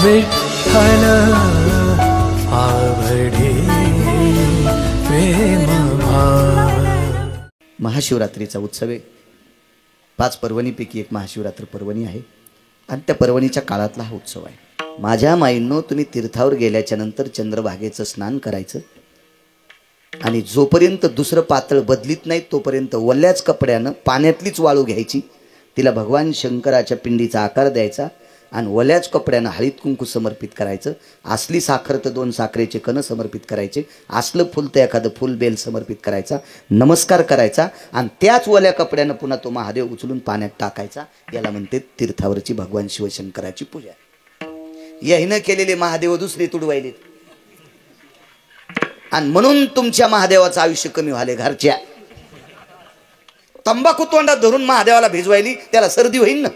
विठ्ठल आवडे प्रेम भाव। महाशिवरात्रीचा उत्सव आहे। 5 पर्वणीपैकी एक महाशिवरात्र पर्वणी आहे आणि त्या पर्वणीच्या काळातला हा उत्सव आहे। माझ्या माईंनो, तुम्ही तीर्थावर गेल्याच्या नंतर चंद्रभागेचं स्नान करायचं आणि जोपर्यंत दुसरं पातळ बदलीत नाही तोपर्यंत ओल्याच कपड्यानं पाण्यातलीच वाळू घ्यायची, तिला भगवान शंकराच्या पिंडीचा आकार द्यायचा आणि ओल्याच कपड्यानं हळीत कुंकू समर्पित करायचं। असली साखर तर 2 साखरेचे कण समर्पित करायचे, असलं फुल तर एखादं फुल बेल समर्पित करायचा, नमस्कार करायचा आणि त्याच ओल्या कपड्यानं पुन्हा तो महादेव उचलून पाण्यात टाकायचा। याला म्हणते तीर्थावरची भगवान शिवशंकराची पूजा। याहीनं केलेले महादेव दुसरे तुडवायलेत आणि म्हणून तुमच्या महादेवाचं आयुष्य कमी व्हाले। घरच्या तंबाखू तोंडात धरून महादेवाला भिजवायली, त्याला सर्दी होईल ना।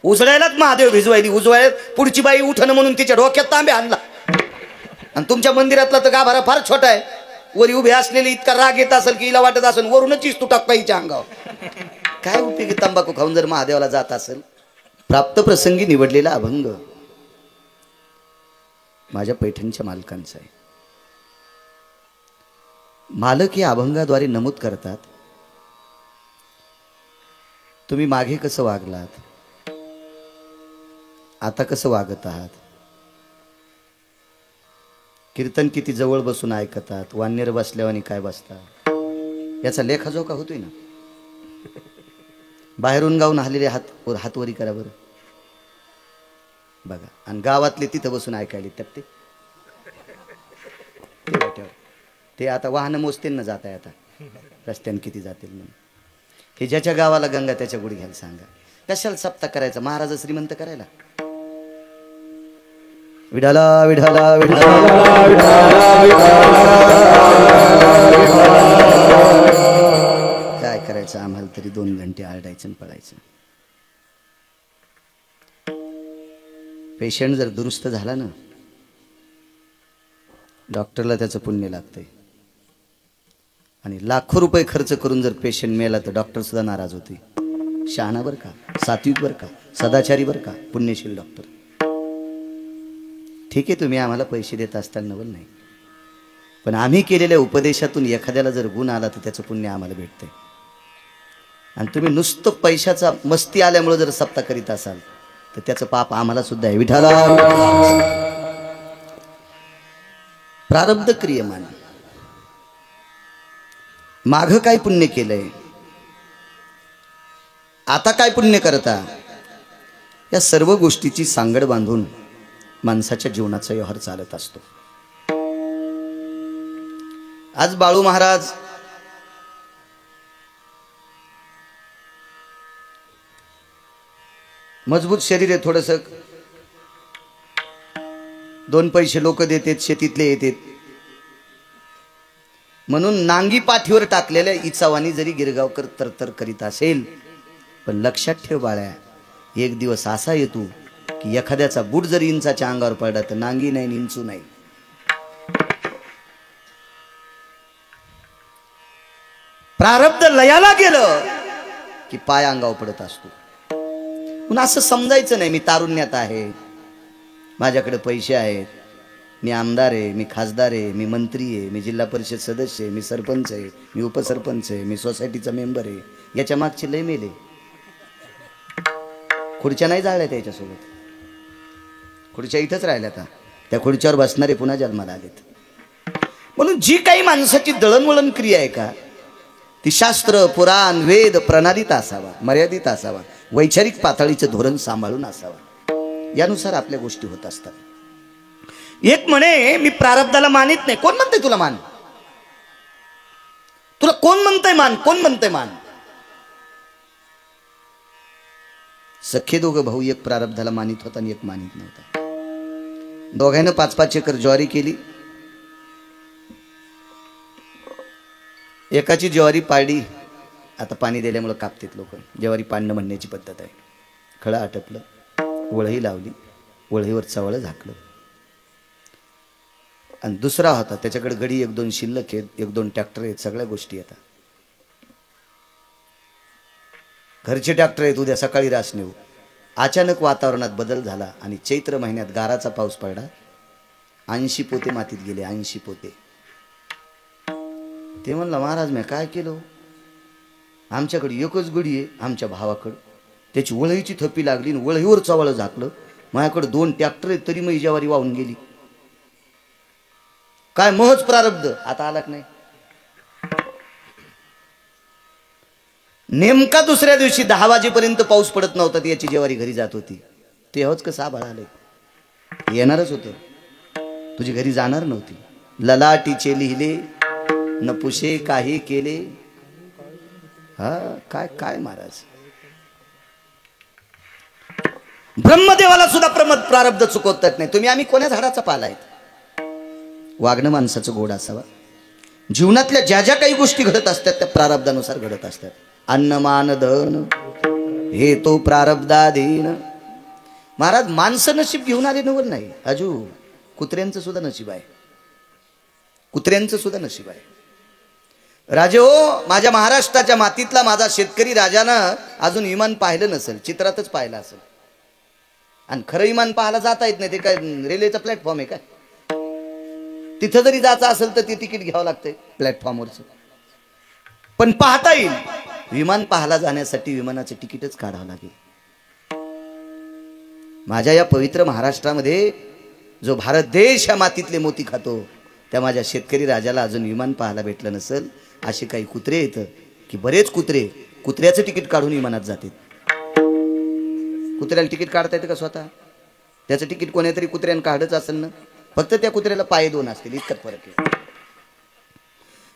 उजळायलाच महादेव भिजवायली, उजवायला पुढची बाई उठणं म्हणून तिच्या डोक्यात तांबे आणला। आणि तुमच्या मंदिरातला तर गाभारा फार छोटा आहे, वरी उभे असलेली इतका राग येत असेल की हिला वाटत असेल वरूनच चिस्तू टाकता हिच्या अंगावर। काय उपयोगी तंबाखू खाऊन जर महादेवाला जात असेल। प्राप्त प्रसंगी निवडलेला अभंग माझ्या पैठणच्या मालकांचा आहे। मालक या अभंगाद्वारे नमूद करतात, तुम्ही मागे कसं वागलात, आता कसं वागत आहात, कीर्तन किती जवळ बसून ऐकतात, वान्यर बसल्यावानी काय बसतात, याचा लेखाजोखा होतोय ना। बाहेरून गावून आलेले हातवरी करा बरं बघा, आणि गावातले तिथं बसून ऐकायले त्यात ते आता वाहनं मोजतील ना, जात आहे आता रस्त्याने किती जातील म्हणून। हे ज्याच्या गावाला गंगा त्याच्या गुडघ्याला सांगा, कशाला सप्ताह करायचा, महाराज श्रीमंत करायला। विठाला विठाला विठाला काय करायचं आम्हाला तरी 2 घंटे आरडायचं आणि पळायचं। पेशंट जर दुरुस्त झाला ना, डॉक्टरला त्याचं पुण्य लागतंय, आणि लाखो रुपये खर्च करून जर पेशंट मेला तर डॉक्टर सुद्धा नाराज होते। शहाणा बर का, सात्विक बर का, सदाचारी बर का, पुण्यशील डॉक्टर। ठीक आहे, तुम्ही आम्हाला पैसे देत असताल नवल नाही, पण आम्ही केलेल्या उपदेशातून एखाद्याला जर गुण आला तर त्याचं पुण्य आम्हाला भेटतंय। आणि तुम्ही नुसतं पैशाचा मस्ती आल्यामुळे जर सप्ताह करीत असाल तर त्याचं पाप आम्हाला सुद्धा आहे। विठाला प्रारब्ध क्रियमान, माघ काय पुण्य केलंय, आता काय पुण्य करता, या सर्व गोष्टीची सांगड बांधून माणसाच्या जीवनाचा व्यवहार चालत असतो। आज बाळू महाराज मजबूत शरीर आहे, थोडस 2 पैसे लोक देतात, शेतीतले येतात म्हणून नांगी पाठीवर टाकलेल्या इचावानी जरी गिरगावकर तरतर करीत असेल, पण लक्षात ठेव बाळ्या, एक दिवस असा येतो की एखाद्याचा बूट जरी इंचाच्या अंगावर पडला तर नांगी नाही, इंचू नाही। प्रारब्ध लयाला गेलं की पाय अंगावर पडत असतो। म्हणून असं समजायचं नाही मी तारुण्यात आहे, माझ्याकडे पैसे आहेत, मी आमदार आहे, मी खासदार आहे, मी मंत्री आहे, मी जिल्हा परिषद सदस्य आहे, मी सरपंच आहे, मी उपसरपंच आहे, मी सोसायटीचा मेंबर आहे। याच्या मागचे लय मेले, खुर्च्या नाही जाळल्या त्याच्यासोबत, खुर्च्या इथंच राहिल्या, आता त्या खुर्च्यावर बसणारे पुन्हा जन्माला आलेत। म्हणून जी काही माणसाची दळणवळण क्रिया आहे का, ती शास्त्र पुराण वेद प्रणालीत असावा, मर्यादित असावा, वैचारिक पातळीचं धोरण सांभाळून असावा, यानुसार आपल्या गोष्टी होत असतात। एक म्हणे मी प्रारब्धाला मानित नाही, कोण म्हणतंय तुला मान, तुला कोण म्हणतंय मान, कोण म्हणतंय मान। सख्खे दोघं भाऊ, एक प्रारब्धाला मानित होता आणि एक मानित नव्हता। दोघांना 5-5 एकर ज्वारी केली, एकाची ज्वारी पाडली, आता पाणी दिल्यामुळे कापतात लोक, ज्वारी पाडणं म्हणण्याची पद्धत आहे। खळं आटपलं, वळही लावली, वळहीवर चवळं झाकलं, आणि दुसरा होता त्याच्याकडे गडी 1-2 शिल्लक आहेत, 1-2 ट्रॅक्टर आहेत, सगळ्या गोष्टी येतात। घरचे ट्रॅक्टर आहेत, उद्या सकाळी रास नेऊ, अचानक वातावरणात बदल झाला आणि चैत्र महिन्यात गाराचा पाऊस पडला. 80 पोते मातीत गेले. 80 पोते. ते म्हणला महाराज मी काय केलं? आमच्याकडे एकच गडी आहे आमच्या भावाकडं, त्याची वळईची थप्पी लागली आणि वळईवर चवळ झाकलं. माझ्याकडे 2 ट्रॅक्टर आहेत तरी मग ज्वारी वाहून गेली. काय महच प्रारब्ध. आता आला की नाही? नेमका दुसऱ्या दिवशी 10 वाजेपर्यंत पाऊस पडत नव्हता. ती याची ज्वारी घरी जात होती. तेव्हाच कसं आभाळ आलंय. येणारच होतं, तुझी घरी जाणार नव्हती. ललाटीचे लिहिले न पुशे काही केले. हा काय काय महाराज. ब्रह्मदेवाला सुद्धा प्रारब्ध चुकवतात नाही. तुम्ही आम्ही कोण्या झाडाचा पाला आहेत. वागणं माणसाचं गोड असावा. जीवनातल्या ज्या ज्या काही गोष्टी घडत असतात त्या प्रारब्धानुसार घडत असतात. अन्न मान धन हे तो प्रारब्धाधीन. महाराज माणसं नशीब घेऊन आले नवल नाही. अजू कुत्र्यांचं सुद्धा नशीब आहे. कुत्र्यांचं सुद्धा नशीब आहे. राजे हो, माझ्या महाराष्ट्राच्या मातीतला माझा शेतकरी राजानं अजून विमान पाहिलं नसेल, चित्रातच पाहिलं असेल. आणि खरं विमान पाहायला जाता येत नाही. ते काय रेल्वेचा प्लॅटफॉर्म आहे काय? तिथं जरी जायचं असेल तर ते तिकीट घ्यावं लागतंय प्लॅटफॉर्मवरचं. पण पाहता येईल. विमान पाहायला जाण्यासाठी विमानाचं तिकीटच काढावं लागेल. माझ्या या पवित्र महाराष्ट्रामध्ये जो भारत देश या मातीतले मोती खातो त्या माझ्या शेतकरी राजाला अजून विमान पाहायला भेटलं नसेल. असे काही कुत्रे येतं की बरेच कुत्र्याचं तिकीट काढून विमानात जातात. कुत्र्याला तिकीट काढता येतं का स्वतः? त्याचं तिकीट कोणीतरी कुत्र्यानं काढच असेल ना. फक्त त्या कुत्र्याला पाय 2 असतील, इतकंच फरक आहे.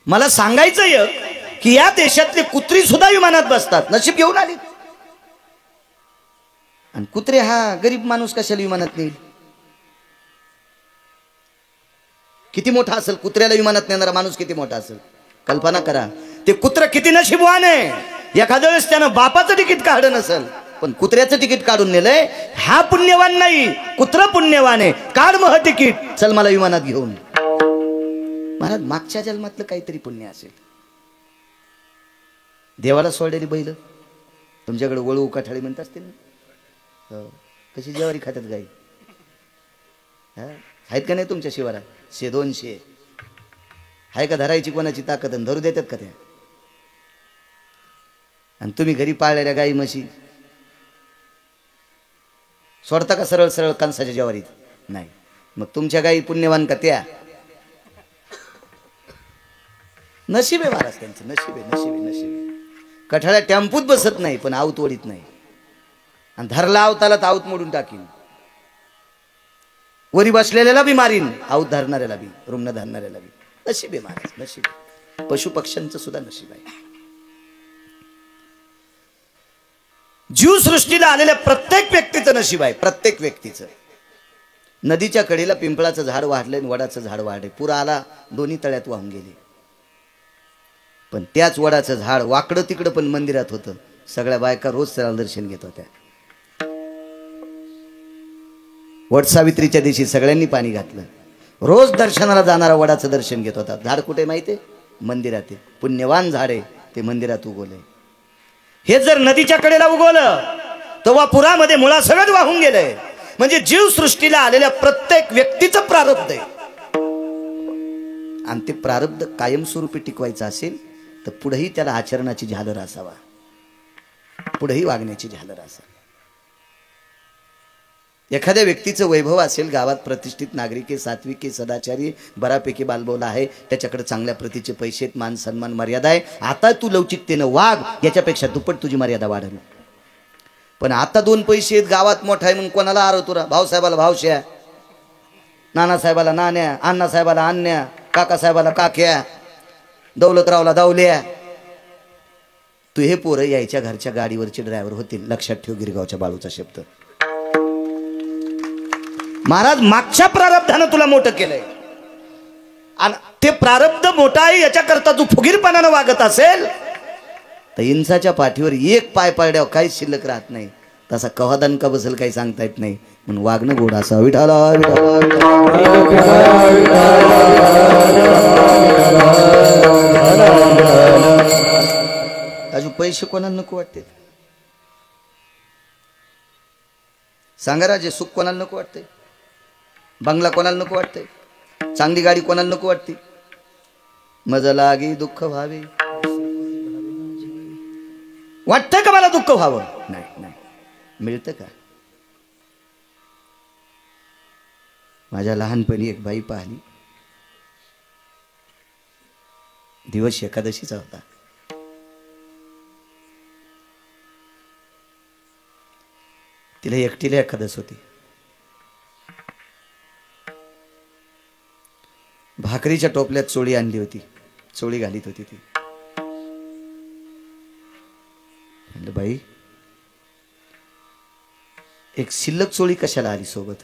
मला सांगायचं की या देशातले कुत्री सुद्धा विमानात बसतात. नशीब घेऊन आले. आणि कुत्रे हा गरीब माणूस कशाला विमानात नेईल? किती मोठा असेल कुत्र्याला विमानात नेणारा माणूस, किती मोठा असेल कल्पना करा. ते कुत्र किती नशीबवान आहे. एखाद्या वेळेस त्यानं बापाचं तिकीट काढलं नसेल पण कुत्र्याचं तिकीट काढून नेलंय. हा पुण्यवान नाही, कुत्र पुण्यवान आहे. काढ मग तिकीट, चल मला विमानात घेऊन. महाराज मागच्या जन्मातलं काहीतरी पुण्य असेल. देवाला सोडलेली बैल तुमच्याकडे वळू काठाळी म्हणत असतील ना. कशी ज्वारी खात्यात गाई आहेत का नाही तुमच्या शिवारात? 100-200 आहे का धरायची कोणाची ताकद? धरू देतात का त्या? आणि तुम्ही घरी पाळलेल्या गाई म्हशी सोडता का सरळ सरळ कणसाच्या ज्वारीत? नाही. मग तुमच्या गाई पुण्यवान का त्या? नशीब आहे महाराज त्यांचं. नशीब आहे, नशीब आहे, नशीब आहे. कठाळ्या टेम्पूत बसत नाही पण आऊत ओढीत नाही. आणि धरला आवताला तर आऊत मोडून टाकीन. वरी बसलेल्याला बी मारीन, आऊत धरणाऱ्याला बी, रुग्ण धरणाऱ्याला बी. नशीब आहे महाराज, नशीब. पशु पक्ष्यांचं सुद्धा नशीब आहे. जीवसृष्टीला आलेल्या प्रत्येक व्यक्तीचं नशीब आहे. प्रत्येक व्यक्तीचं. नदीच्या कडेला पिंपळाचं झाड वाढलंय आणि वडाचं झाड वाढलंय. पूर आला, दोन्ही तळ्यात वाहून गेले. पण त्याच वडाचं झाड वाकडं तिकडं पण मंदिरात होतं. सगळ्या बायका रोज त्याला दर्शन घेत होत्या. वट सावित्रीच्या दिवशी सगळ्यांनी पाणी घातलं. रोज दर्शनाला जाणारा वडाचं दर्शन घेत होता. झाड कुठे माहितीये? मंदिरात आहे. पुण्यवान झाड आहे ते मंदिरात उगवलंय. हे जर नदीच्या कडेला उगवलं तेव्हा पुरामध्ये मुळा सगळं वाहून गेलंय. म्हणजे जीवसृष्टीला आलेल्या प्रत्येक व्यक्तीचं प्रारब्ध आहे. आणि ते प्रारब्ध कायमस्वरूपी टिकवायचं असेल तर पुढेही त्याला आचरणाची झालर असावा, पुढेही वागण्याची झालर असावी. एखाद्या व्यक्तीचं वैभव असेल, गावात प्रतिष्ठित नागरिक आहे, सात्विक आहे, सदाचारी, बऱ्यापैकी बालबोला आहे, त्याच्याकडे चांगल्या प्रतीचे पैसे, मान सन्मान, मर्यादा आहे. आता तू लवचिकतेनं वाग, याच्यापेक्षा दुप्पट तुझी मर्यादा वाढेल. पण आता 2 पैसे आहेत, गावात मोठा आहे, मग कोणाला आरवतो रा? भाऊसाहेबाला भावश्या, नानासाहेबाला नाण्या, अण्णासाहेबाला अन्या, काकासाहेबाला काक्या, दौलतरावला दावल्या. तू हे पोरं यायच्या घरच्या गाडीवरचे ड्रायव्हर होतील. लक्षात ठेव गिरगावच्या बाळूचा शब्द. महाराज मागच्या प्रारब्धानं तुला मोठं केलंय आणि ते प्रारब्ध मोठं आहे याच्याकरता तू फुगीरपणानं वागत असेल तर इंसाच्या पाठीवर एक पाय पडल्यावर काहीच शिल्लक राहत नाही. तसा कवा दणका बसेल काही सांगता येत नाही. म्हणून वागणं गोड असं. विठाला अजून पैसे कोणाला नको वाटते? सांगा राजे, सुख कोणाला नको वाटतंय? बंगला कोणाला नको वाटतंय? चांगली गाडी कोणाला नको वाटते? मज लागे दुःख व्हावे, वाटतं का मला दुःख व्हावं? नाही नाही, मिळतं का? माझ्या लहानपणी एक बाई पाहिली, दिवस एकादशीचा होता. तिला एकटीला एकादश होती. भाकरीच्या टोपल्यात चोळी आणली होती, चोळी घालीत होती ती. म्हणलं बाई, एक शिल्लक चोळी कशाला आली सोबत?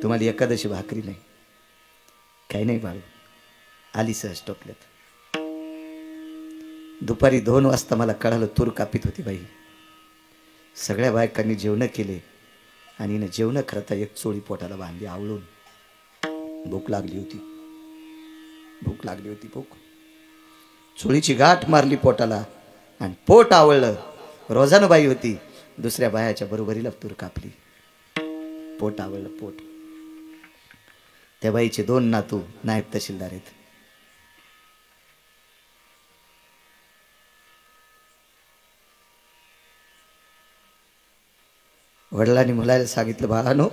तुम्हाला एकादशी भाकरी नाही? काही नाही बाळू, आली सहज टोपल्यात. दुपारी 2 वाजता मला कळालं तूर कापीत होती बाई. सगळ्या बायकांनी जेवण केले आणि हिने जेवण करता एक चोळी पोटाला बांधली आवळून. भूक लागली होती, भूक लागली होती. भूक चोळीची गाठ मारली पोटाला आणि पोट आवळलं. रोजानं बाई होती, दुसऱ्या बायाच्या बरोबरीला तूर कापली, पोट आवळलं. पोट. त्या बाईचे 2 नातू नायब तहसीलदार आहेत. वडिलांनी मुलाला सांगितलं, बाळानो,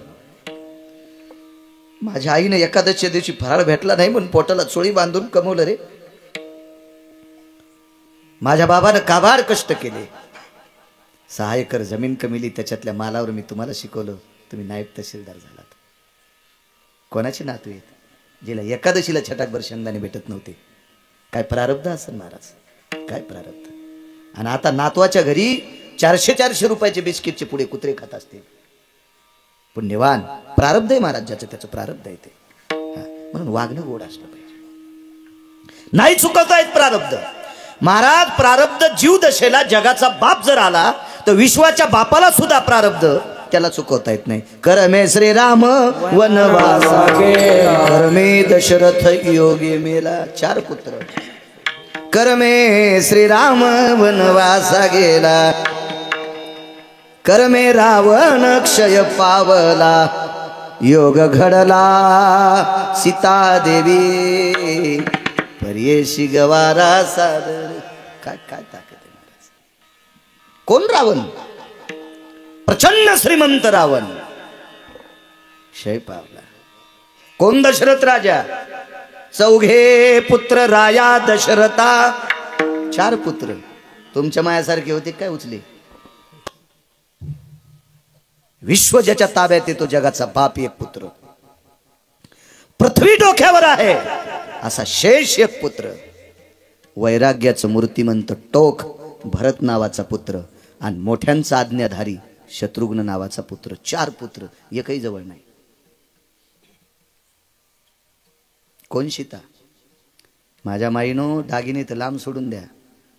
माझ्या आईने एकादशीच्या दिवशी फराळ भेटला नाही म्हणून पोटाला चोळी बांधून कमवलं रे. माझ्या बाबानं काबाड कष्ट केले. 6 एकर जमीन कमिली, त्याच्यातल्या मालावर मी तुम्हाला शिकवलं, तुम्ही नायब तहसीलदार झालात. कोणाचे नातू आहेत? जिला एकादशीला छटाकभर शेंगदाणे भेटत नव्हते. काय प्रारब्ध असेल महाराज, काय प्रारब्ध. आणि आता नातवाच्या घरी 400-400 रुपयाचे बिस्किटचे पुढे कुत्रे खात असतील. पुण्यवान, प्रारब्ध आहे महाराज, ज्याचं त्याचं प्रारब्ध आहे ते. म्हणून वागणं गोड असलं पाहिजे. नाही चुकवतायत प्रारब्ध महाराज. प्रारब्ध जीव दशेला जगाचा बाप जर आला तर विश्वाच्या बापाला सुद्धा प्रारब्ध त्याला चुकवता येत नाही. करमे श्रीराम वनवासा गेला, करमे दशरथ योगी मेला. 4 पुत्र. करमे श्रीराम वनवासा गेला, करमे रावण क्षय पावला, योग घडला सीता देवी, पर्येशी गवारा सादर. काय काय ताकद आहे महाराज. कोण रावण? प्रचंड श्रीमंत रावण क्षय पावला. कोण? दशरथ राजा. 4 पुत्र राया दशरथा. 4 पुत्र तुमच्या मायासारखे होते काय उचले? विश्व ज्याच्या ताब्यात येतो जगाचा बाप एक पुत्र. पृथ्वी डोक्यावर आहे असा शेष एक पुत्र. वैराग्याचं मूर्तिमंत टोक भरत नावाचा पुत्र आणि मोठ्यांचा आज्ञाधारी शत्रुघ्न नावाचा पुत्र. 4 पुत्र, एकही जवळ नाही. कोण? सीता. माझ्या माईनो, दागिने तर लांब सोडून द्या,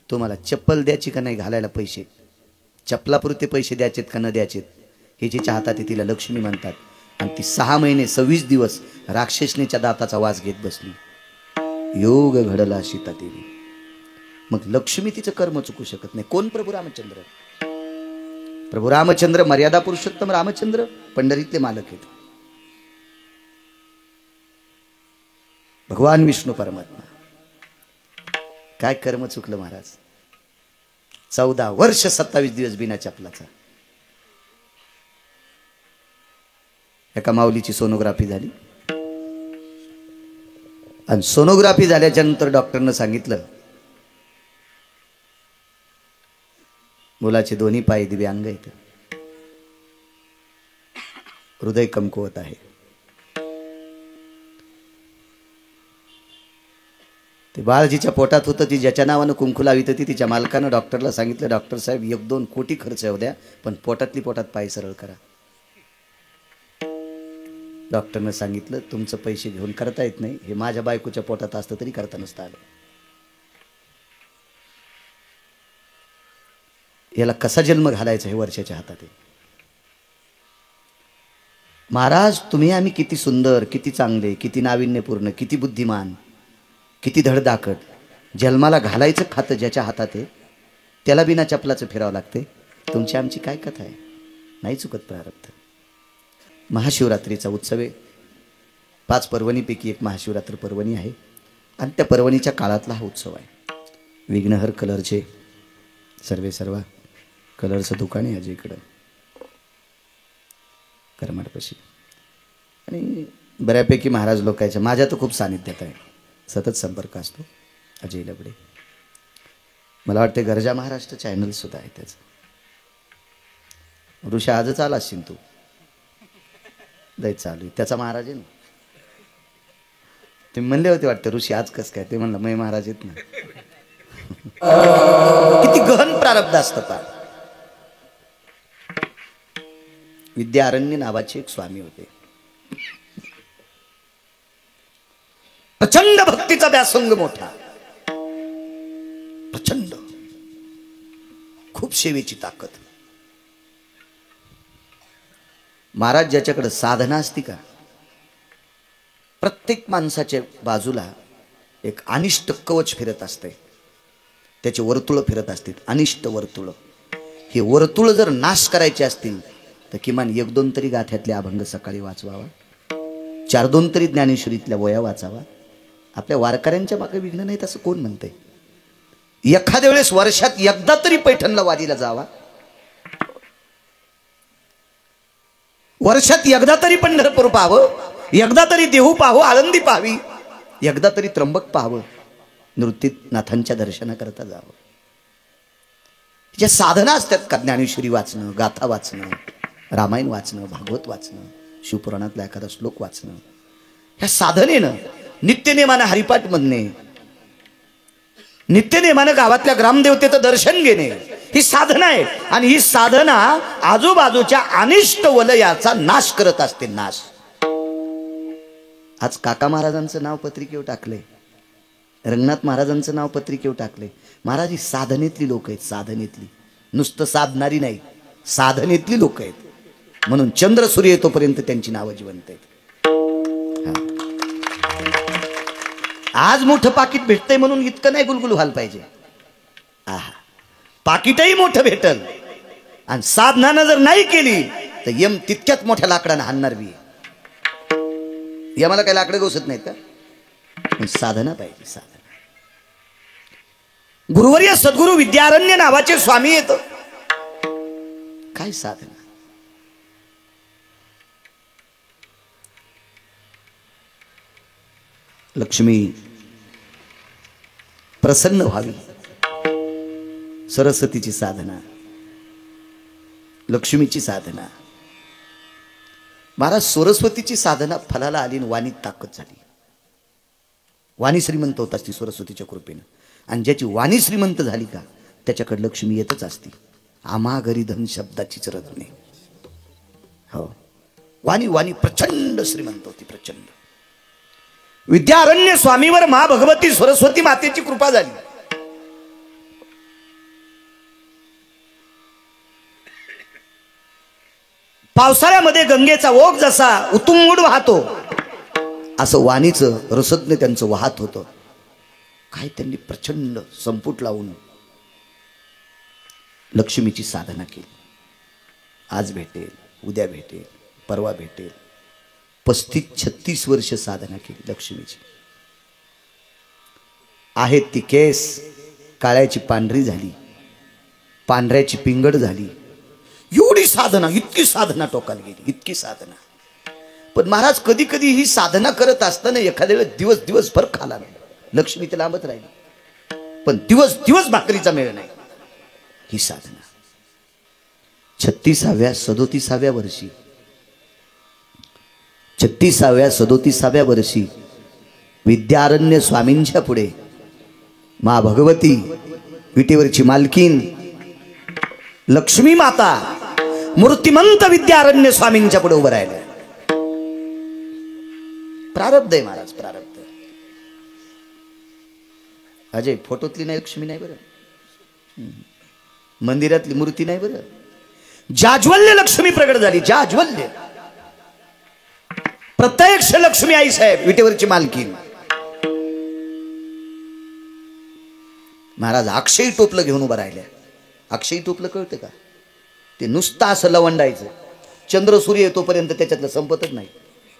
तुम्हाला चप्पल द्यायची का नाही घालायला पैसे, चप्पलापुरते पैसे द्यायचेत का न द्यायचेत हे जिच्या हातात आहे तिला लक्ष्मी म्हणतात. आणि ती 6 महिने 26 दिवस राक्षसनेच्या दाताचा वास घेत बसली. योग घडला सीता देवी. मग लक्ष्मी तिचं कर्म चुकू शकत नाही. कोण? प्रभू रामचंद्र. प्रभू रामचंद्र मर्यादा पुरुषोत्तम रामचंद्र पंढरीतले मालक आहेत. भगवान विष्णू परमात्मा. काय कर्म चुकलं महाराज. 14 वर्ष 27 दिवस बिना चपलाचा. एका माऊलीची सोनोग्राफी झाली आणि सोनोग्राफी झाल्याच्या नंतर डॉक्टरनं सांगितलं मुलाचे दोन्ही पाय दिव्यांग आहेत, हृदय कमकुवत आहे. ते बाळजीच्या पोटात होतं, ती ज्याच्या नावानं कुंकू लावित होती तिच्या मालकानं डॉक्टरला सांगितलं, डॉक्टर साहेब 1-2 कोटी खर्च होऊ द्या पण पोटातली पोटात पाय सरळ करा. डॉक्टरनं सांगितलं तुमचं पैसे घेऊन करता येत नाही, हे माझ्या बायकोच्या पोटात असतं तरी करता नसतं आलं. याला कसा जन्म घालायचा हे वर्षाच्या हातात आहे. महाराज तुम्ही आम्ही किती सुंदर, किती चांगले, किती नाविन्यपूर्ण, किती बुद्धिमान, किती धडधाकट. जन्माला घालायचं खातं ज्याच्या हातात आहे त्याला बिना चपलाचं फिरावं लागते. तुमची आमची काय कथा आहे. नाही चुकत प्रारब्ध. महाशिवरात्रीचा उत्सव आहे. 5 पर्वणीपैकी एक महाशिवरात्र पर्वणी आहे आणि त्या पर्वणीच्या काळातला हा उत्सव आहे. विघ्नहर कलरचे सर्व कलरचं दुकान आहे अजय इकडं करमाडपाशी आणि बऱ्यापैकी महाराज लोकांच्या माझ्या तर खूप सानिध्यात आहे. सतत संपर्क असतो अजय लबडे. मला वाटते गर्जा महाराष्ट्र चॅनल सुद्धा आहे त्याचं. ऋषा आजच आला असशील तू. दै चालू आहे त्याचा महाराज आहे ना. तुम्ही म्हणले होते वाटतं ऋषी आज कसं काय. ते म्हणलं मै महाराज येत ना. किती गहन प्रारब्ध असतं पा. विद्यारण्य नावाचे एक स्वामी होते. प्रचंड भक्तीचा व्यासंग मोठा. प्रचंड खूप सेवेची ताकद. महाराज ज्याच्याकडे साधना असती का प्रत्येक माणसाच्या बाजूला एक अनिष्ट कवच फिरत असते. त्याचे वर्तुळ फिरत असतील अनिष्ट वर्तुळ. हे वर्तुळ जर नाश करायचे असतील तर किमान 1-2 तरी गाथ्यातले अभंग सकाळी वाचवावा. 4-2 तरी ज्ञानेश्वरीतल्या वया वाचावा. आपल्या वारकऱ्यांच्या मागे विघ्न नाहीत असं कोण म्हणतंय. एखाद्या वेळेस वर्षात एकदा तरी पैठणला वारीला जावा. वर्षात एकदा तरी पंढरपूर पाहावं. एकदा तरी देहू पाहावं. आळंदी पाहावी. एकदा तरी त्र्यंबक पाहावं. नृत्यनाथांच्या दर्शनाकरता जावं. ज्या साधना असतात का ज्ञानेश्वरी वाचणं, गाथा वाचणं, रामायण वाचणं, भागवत वाचणं, शिवपुराणातला एखादा श्लोक वाचणं. ह्या साधनेनं नित्यनेमानं हरिपाठ म्हणणे, नित्यनेमानं गावातल्या ग्रामदेवतेचं दर्शन घेणे ही साधना आहे. आणि ही साधना आजूबाजूच्या अनिष्ट वलयाचा नाश करत असते. नाश. आज काका महाराजांचं नाव पत्रिकेवर टाकले. रंगनाथ महाराजांचं नाव पत्रिकेवर टाकले. महाराज ही साधनेतली लोक आहेत. साधनेतली. नुसतं साधणारी नाही, साधनेतली लोक आहेत. म्हणून चंद्र सूर्य येतोपर्यंत त्यांची नावं जिवंत आहेत. आज मोठं पाकिट भेटतंय म्हणून इतकं नाही गुलगुल व्हायला पाहिजे. आहा, पाकिटही मोठं भेटल आणि साधनानं जर नाही केली तर यम तितक्यात मोठ्या लाकडानं हाणणार बी. यमाला काही लाकडं गोसत नाहीत का. पण साधना पाहिजे. साधना. गुरुवर्य सद्गुरु विद्यारण्य नावाचे स्वामी येत. काय साधना. लक्ष्मी प्रसन्न व्हावी. सरस्वतीची साधना, लक्ष्मीची साधना. महाराज सरस्वतीची साधना फलाला आली आणि वाणीत ताकद झाली. वाणी श्रीमंत होत असती सरस्वतीच्या कृपेनं. आणि ज्याची वाणी श्रीमंत झाली का त्याच्याकडे लक्ष्मी येतच असती. आम्हा घरी धन शब्दाचीच रत्ने. हो, वाणी प्रचंड श्रीमंत होती. प्रचंड. विद्यारण्य स्वामीवर मा भगवती सरस्वती मातेची कृपा झाली. पावसाळ्यामध्ये गंगेचा ओघ जसा उतुंगून वाहतो असं वाणीचं रसज्ञ त्यांचं वाहत होतं. काय त्यांनी प्रचंड संपुट लावून लक्ष्मीची साधना केली. आज भेटेल, उद्या भेटेल, परवा भेटेल. 35-36 वर्ष साधना केली लक्ष्मीची. आहेत ती केस काळ्याची पांढरी झाली, पांढऱ्याची पिंगड झाली. एवढी साधना, इतकी साधना टोकाला गेली, इतकी साधना. पण महाराज कधी कधी ही साधना करत असताना एखाद्या वेळेस दिवसभर खाला नाही. लक्ष्मी ते लांबत राहिली पण दिवस भाकरीचा मेळ नाही. ही साधना 36व्या 37व्या वर्षी 36व्या 37व्या वर्षी विद्यारण्य स्वामींच्या पुढे मा भगवती विटेवरची मालकीन लक्ष्मी माता मूर्तिमंत विद्यारण्य स्वामींच्या पुढे उभं राहिलं. प्रारब्ध आहे महाराज, प्रारब्ध. अजय फोटोतली नाही लक्ष्मी नाही बरं, मंदिरातली मूर्ती नाही बरं. जाज्वल्य लक्ष्मी प्रगट झाली. जाज्वल्य प्रत्यक्ष लक्ष्मी आई साहेब विटेवरची मालकीन. महाराज अक्षयी टोपलं घेऊन उभं राहिल्या. अक्षयी टोपलं कळतं का? ते नुसतं असं लवंडायचं. चंद्र सूर्य येतोपर्यंत त्याच्यातलं संपतच नाही.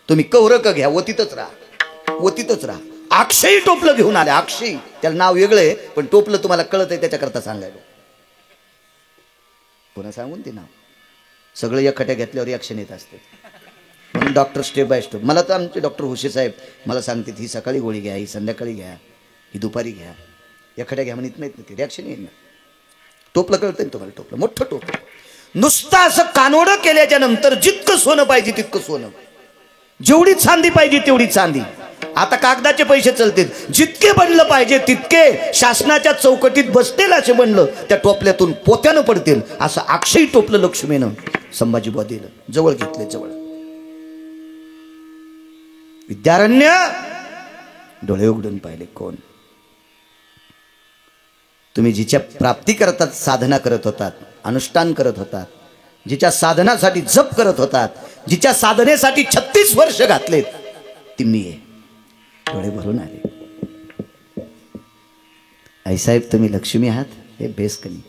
तुम्ही कवरक घ्या, ओतीतच राहा, ओतीतच राहा. अक्षयी टोपलं घेऊन आले. अक्षयी, त्याला नाव वेगळं आहे, पण टोपलं तुम्हाला कळत आहे त्याच्याकरता सांगायला. पुन्हा सांगून ते नाव सगळं एकट्या घेतल्यावर रिॲक्शन येत असते. म्हणून डॉक्टर स्टेप बाय स्टेप. मला तर आमचे डॉक्टर हुशे साहेब मला सांगतात, ही सकाळी गोळी घ्या, ही संध्याकाळी घ्या, ही दुपारी घ्या, एकट्या घ्या म्हणत नाहीत ना, ते रिॲक्शन येईल ना. टोपलं कळतं ना तुम्हाला? टोपलं, मोठं टोपलं. नुसतं असं कानोडं केल्याच्या नंतर जितकं सोनं पाहिजे तितकं सोनं, जेवढी चांदी पाहिजे तेवढी चांदी. आता कागदाचे पैसे चलतील, जितके बनलं पाहिजे तितके शासनाच्या चौकटीत बसतील असे बनलं, त्या टोपल्यातून पोत्यानं पडतील. असं अक्षयी टोपलं लक्ष्मीनं संभाजीबुवा दिलं. जवळ घेतले, जवळ. विद्यारण्य डोळे उघडून पाहिले. कोण? तुम्ही जिच्या प्राप्ती करतात साधना करत होतात, अनुष्ठान करत होतात, जिच्या साधनासाठी जप करत होतात, जिच्या साधनेसाठी 36 वर्ष घातलेत, ती मी आहे. डोळे भरून आले. आईसाहेब तुम्ही लक्ष्मी आहात? हे बेस कमी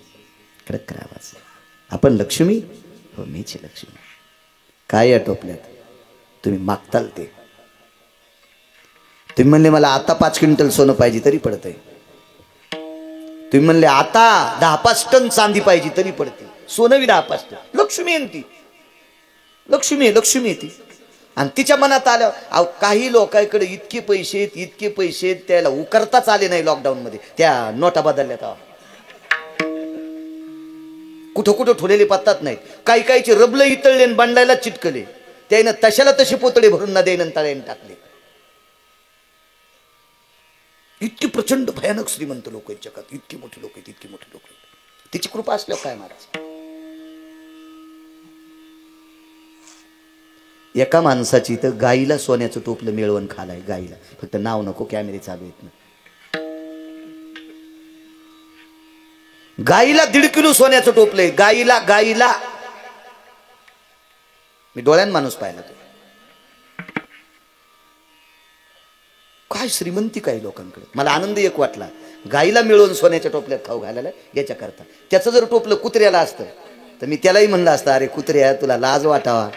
कडक करा आवाज. आपण लक्ष्मी? हो, मीच लक्ष्मी. काय या टोपल्यात? तुम्ही मागताल ते. तुम्ही म्हणले मला आता 5 क्विंटल सोनं पाहिजे तरी पडतंय. तुम्ही म्हणले आता 10-5 टन चांदी पाहिजे तरी पडते. सोनं बी 10-5 टन. लक्ष्मी आहे ती, लक्ष्मी आहे, लक्ष्मी आहे ती. आणि तिच्या मनात आलं. काही लोकांकडे इतके पैसे आहेत, इतके पैसे आहेत, त्याला उकरताच आले नाही. लॉकडाऊन मध्ये त्या नोटा बदलल्या तेव्हा कुठं कुठं ठेवलेले पत्तात नाहीत. काही काहीचे रबलं इतळले आणि बांधायला चिटकले. त्यानं तशाला तसे पोतळे भरून ना देणं तळ्याने टाकले. इतके प्रचंड भयानक श्रीमंत लोक आहेत जगात. इतके मोठे लोक आहेत, इतके मोठे लोक आहेत. तिची कृपा असल्यावर काय महाराज. एका माणसाची तर गाईला सोन्याचं टोपलं मिळवून खालाय. गाईला, फक्त नाव नको, कॅमेरे चालू आहेत ना. गाईला 1.5 किलो सोन्याचं टोपलंय. गाईला, गाईला. मी डोळ्यान माणूस पाहिला तो. काय श्रीमंती काही लोकांकडे. मला आनंद एक वाटला. गाईला मिळवून सोन्याच्या टोपल्यात खाऊ घालायला याच्या करता. त्याचं जर टोपलं कुत्र्याला असतं तर मी त्यालाही म्हणलं असतं, अरे कुत्र्या तुला लाज वाटावा,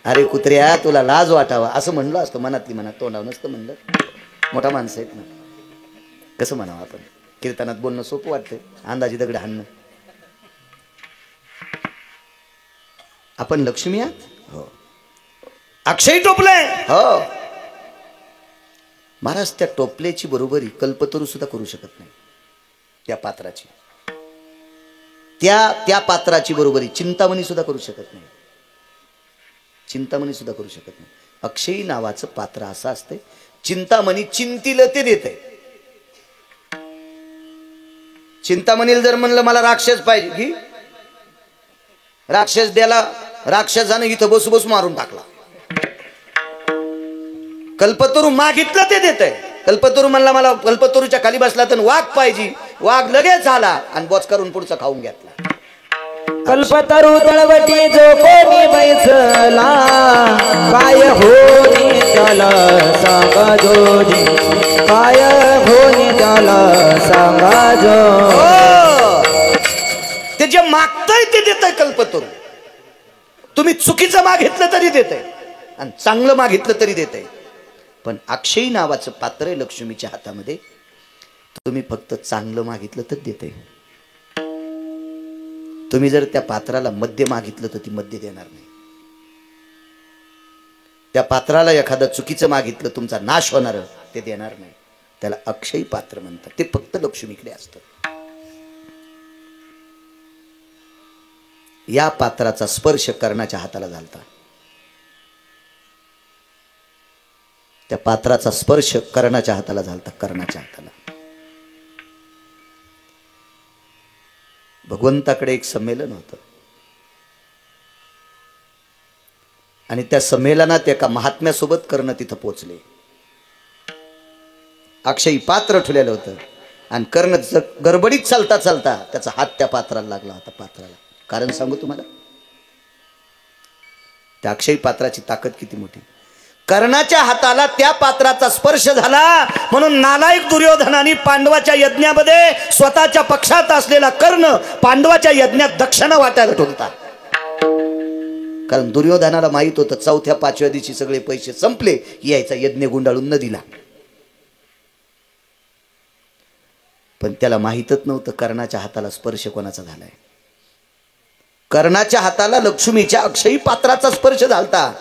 अरे कुत्र्या तुला लाज वाटावा, असं म्हणलं असतं. मनातली मनात, तोंडावर नसतं म्हणलं. मोठा माणसं आहेत ना, कसं म्हणावं आपण. कीर्तनात बोलणं सोपं वाटतं, अंदाजी दगड हाणणं. आपण लक्ष्मी आहात. हो. अक्षय टोपलंय. हो महाराज. त्या टोपल्याची बरोबरी कल्पतरू सुद्धा करू शकत नाही. त्या पात्राची, त्या पात्राची बरोबरी चिंतामणी सुद्धा करू शकत नाही. चिंतामणी सुद्धा करू शकत नाही. अक्षयी नावाचं पात्र असं असते. चिंतामणी चिंतील ते देते. चिंतामणीला जर म्हणलं मला राक्षस पाहिजे की राक्षस द्याला, राक्षसानं इथं बसू बसू मारून टाकला. कल्पतरू मागितलं ते देतय. कल्पतरू म्हणला मला कल्पतरूच्या खाली बसला तर वाघ पाहिजे, वाघ लगेच आला आणि बोच करून पुढचा खाऊन घेतला. कल्पतरू तळवटी जो कोणी बैसला, काय होनी त्याला सांगा जोजी, काय होनी त्याला सांगा जो. ते जे मागताय ते देतय कल्पतरू. तुम्ही चुकीचं मागितलं तरी देतय आणि चांगलं मागितलं तरी देतय. पण अक्षयी नावाचं पात्र आहे लक्ष्मीच्या हातामध्ये. तुम्ही फक्त चांगलं मागितलं तर देते. तुम्ही जर त्या पात्राला मद्य मागितलं तर ती मद्य देणार नाही. त्या पात्राला एखादं चुकीचं मागितलं, तुमचा नाश होणार, ते देणार नाही. त्याला अक्षयी पात्र म्हणतात. ते फक्त लक्ष्मीकडे असतं. या पात्राचा स्पर्श कर्णाच्या हाताला झालता. त्या पात्राचा स्पर्श कर्णाच्या हाताला झालता. कर्णाच्या हाताला. भगवंताकडे एक संमेलन होतं आणि त्या संमेलनात एका महात्म्यासोबत कर्ण तिथं पोचले. अक्षयी पात्र ठेवलेलं होतं आणि कर्ण गडबडीत चालता चालता त्याचा हात त्या पात्राला लागला होता. पात्राला कारण सांगू तुम्हाला, त्या अक्षयी पात्राची ताकद किती मोठी. कर्णाच्या हाताला त्या पात्राचा स्पर्श झाला म्हणून नालायक दुर्योधनाने पांडवाच्या यज्ञामध्ये स्वतःच्या पक्षात असलेला कर्ण पांडवाच्या यज्ञात दक्षिणा वाटायला ठेवता. कारण दुर्योधनाला माहित होतं चौथ्या पाचव्या दिवशी सगळे पैसे संपले, यायचा यज्ञ गुंडाळून न दिला. पण त्याला माहीतच नव्हतं कर्णाच्या हाताला स्पर्श कोणाचा झालाय. कर्णाच्या हाताला लक्ष्मीच्या अक्षयी पात्राचा स्पर्श झालता.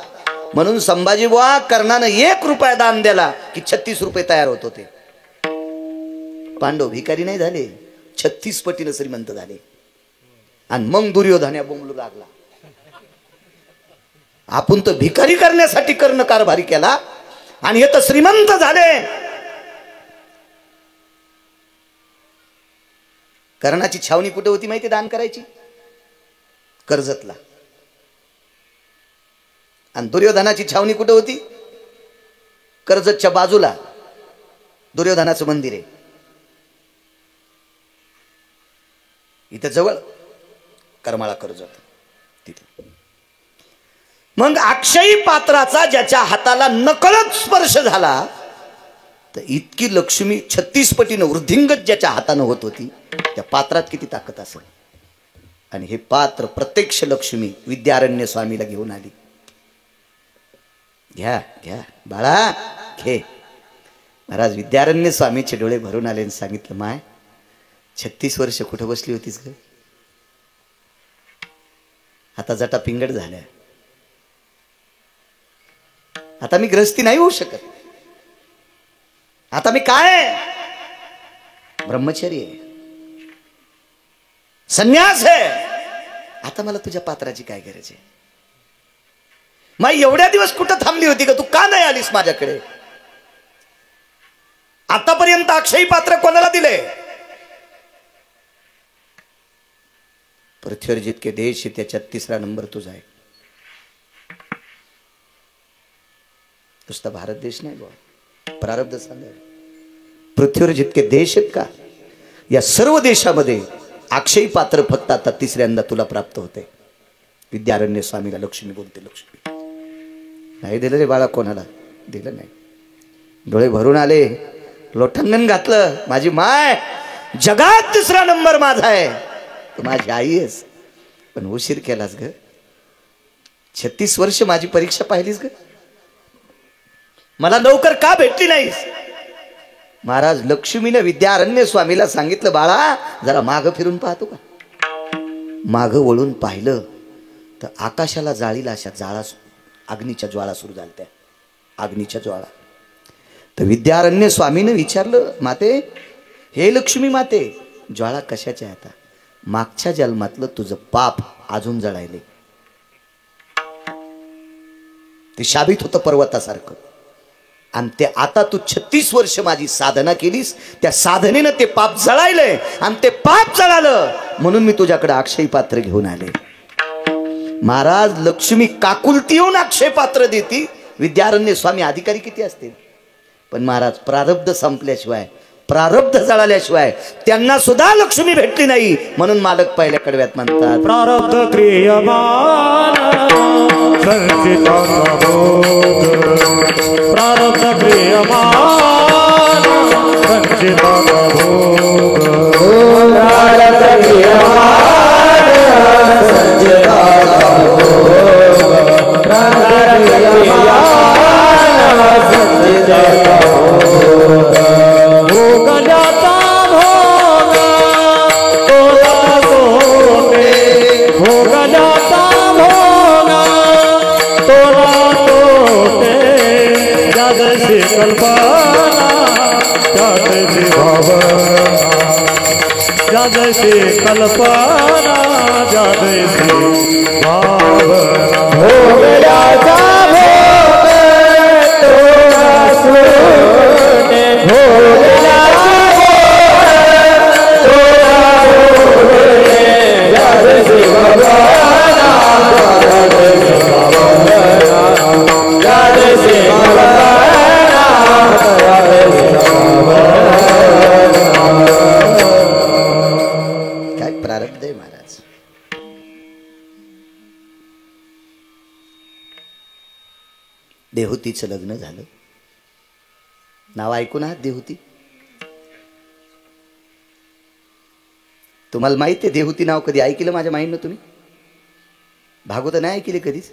म्हणून संभाजी बुवा कर्णानं 1 रुपया दान दिला की 36 रुपये तयार होत होते. पांडव भिकारी नाही झाले, 36 पटीनं श्रीमंत झाले. आणि मग दुर्योधन बोंबलू लागला, आपण तर भिकारी करण्यासाठी कर्ण कारभारी केला आणि हे तर श्रीमंत झाले. कर्णाची छावणी कुठे होती माहिती दान करायची? कर्जतला. आणि दुर्योधनाची छावणी कुठे होती? कर्जतच्या बाजूला दुर्योधनाचं मंदिर आहे. इथे जवळ करमाळा कर्जत तिथे. मग अक्षयी पात्राचा ज्याच्या हाताला नकळत स्पर्श झाला तर इतकी लक्ष्मी 36 पटीनं वृद्धिंगत ज्याच्या हातानं होत होती, त्या पात्रात किती ताकद असेल. आणि हे पात्र प्रत्यक्ष लक्ष्मी विद्यारण्य स्वामीला घेऊन आली. घ्या घ्या बाळा घे. महाराज विद्यारण्य स्वामीचे डोळे भरून आले आणि सांगितलं, माय 36 वर्ष कुठं बसली होतीस ग? आता जटा पिंगड झाल्या, आता मी ग्रहस्थी नाही होऊ शकत. आता मी काय ब्रह्मचर्य आहे, संन्यास आहे. आता मला तुझ्या पात्राची काय गरज आहे? मग एवढ्या दिवस कुठं थांबली होती का? तू का नाही आलीस माझ्याकडे? आतापर्यंत अक्षयी पात्र कोणाला दिले? पृथ्वीवर जितके देश आहे त्याच्यात 3रा नंबर तुझा आहे. नुसता भारत देश नाही बा, प्रारब्ध सांगा. पृथ्वीवर जितके देश आहेत का, या सर्व देशामध्ये अक्षयी पात्र फक्त आता 3ऱ्यांदा तुला प्राप्त होते. विद्यारण्य स्वामीला लक्ष्मी बोलते. लक्ष्मी नाही दिलं रे बाळा, कोणाला दिलं नाही. डोळे भरून आले, लोटांगण घातलं. माझी माय जगात 3रा नंबर माझा आहे, तू माझी आई आहेस. पण उशीर केलास ग. 36 वर्ष माझी परीक्षा पाहिलीस ग. मला लवकर का भेटली नाहीस? महाराज लक्ष्मीने विद्यारण्य स्वामीला सांगितलं, बाळा जरा मागं फिरून पाहतो का? मागं वळून पाहिलं तर आकाशाला जाळीला अशा ज्वाळा, अग्नीच्या ज्वाळा सुरू झाल्या. त्या अग्नीच्या ज्वाळा. तर विद्यारण्य स्वामीने विचारलं, माते हे लक्ष्मी माते, ज्वाळा कशाच्या? आता मागच्या जन्मातलं तुझं पाप अजून जळायले. ते शाबित होतं पर्वतासारखं. आणि ते आता तू 36 वर्ष माझी साधना केलीस, त्या साधनेनं ते पाप जळायलंय. आणि ते पाप जळालं म्हणून मी तुझ्याकडे अक्षयी पात्र घेऊन आले. महाराज लक्ष्मी काकुलती येऊन अक्षय पात्र देती. विद्यारण्य स्वामी अधिकारी किती असतील, पण महाराज प्रारब्ध संपल्याशिवाय, प्रारब्ध जळाल्याशिवाय त्यांना सुद्धा लक्ष्मी भेटली नाही. म्हणून मालक पहिल्या कडव्यात म्हणतात, प्रारब्ध क्रियमान संचिताचा भोग, प्रारब्ध क्रियमान संचिताचा भोग, प्रारब्ध क्रियमान संचिताचा भोग, प्रारब्ध क्रियमान संचिताचा भोग. भोगल्याचा भोग तोला तोटे, भोगल्याचा भोग तोला तोटे. ज्यादशी कल्पना त्यादशी भावना, ज्यादशी कल्पना ज्यादशी भावना. भोगल्याचा भोग तोला तोटे, भोगल्याचा भोग तोला तोटे. ज्यादशी भावना ज्यादशी भावना, ज्यादशी भावना ज्यादशी भावना. काय प्रारब्ध आहे महाराज. देहूतीचं लग्न झालं. नाव ऐकून आहात देहूती? तुम्हाला माहिती आहे देहूती नाव कधी ऐकलं माझ्या माईंनं तुम्ही? भागवत नाही ऐकले कधीच?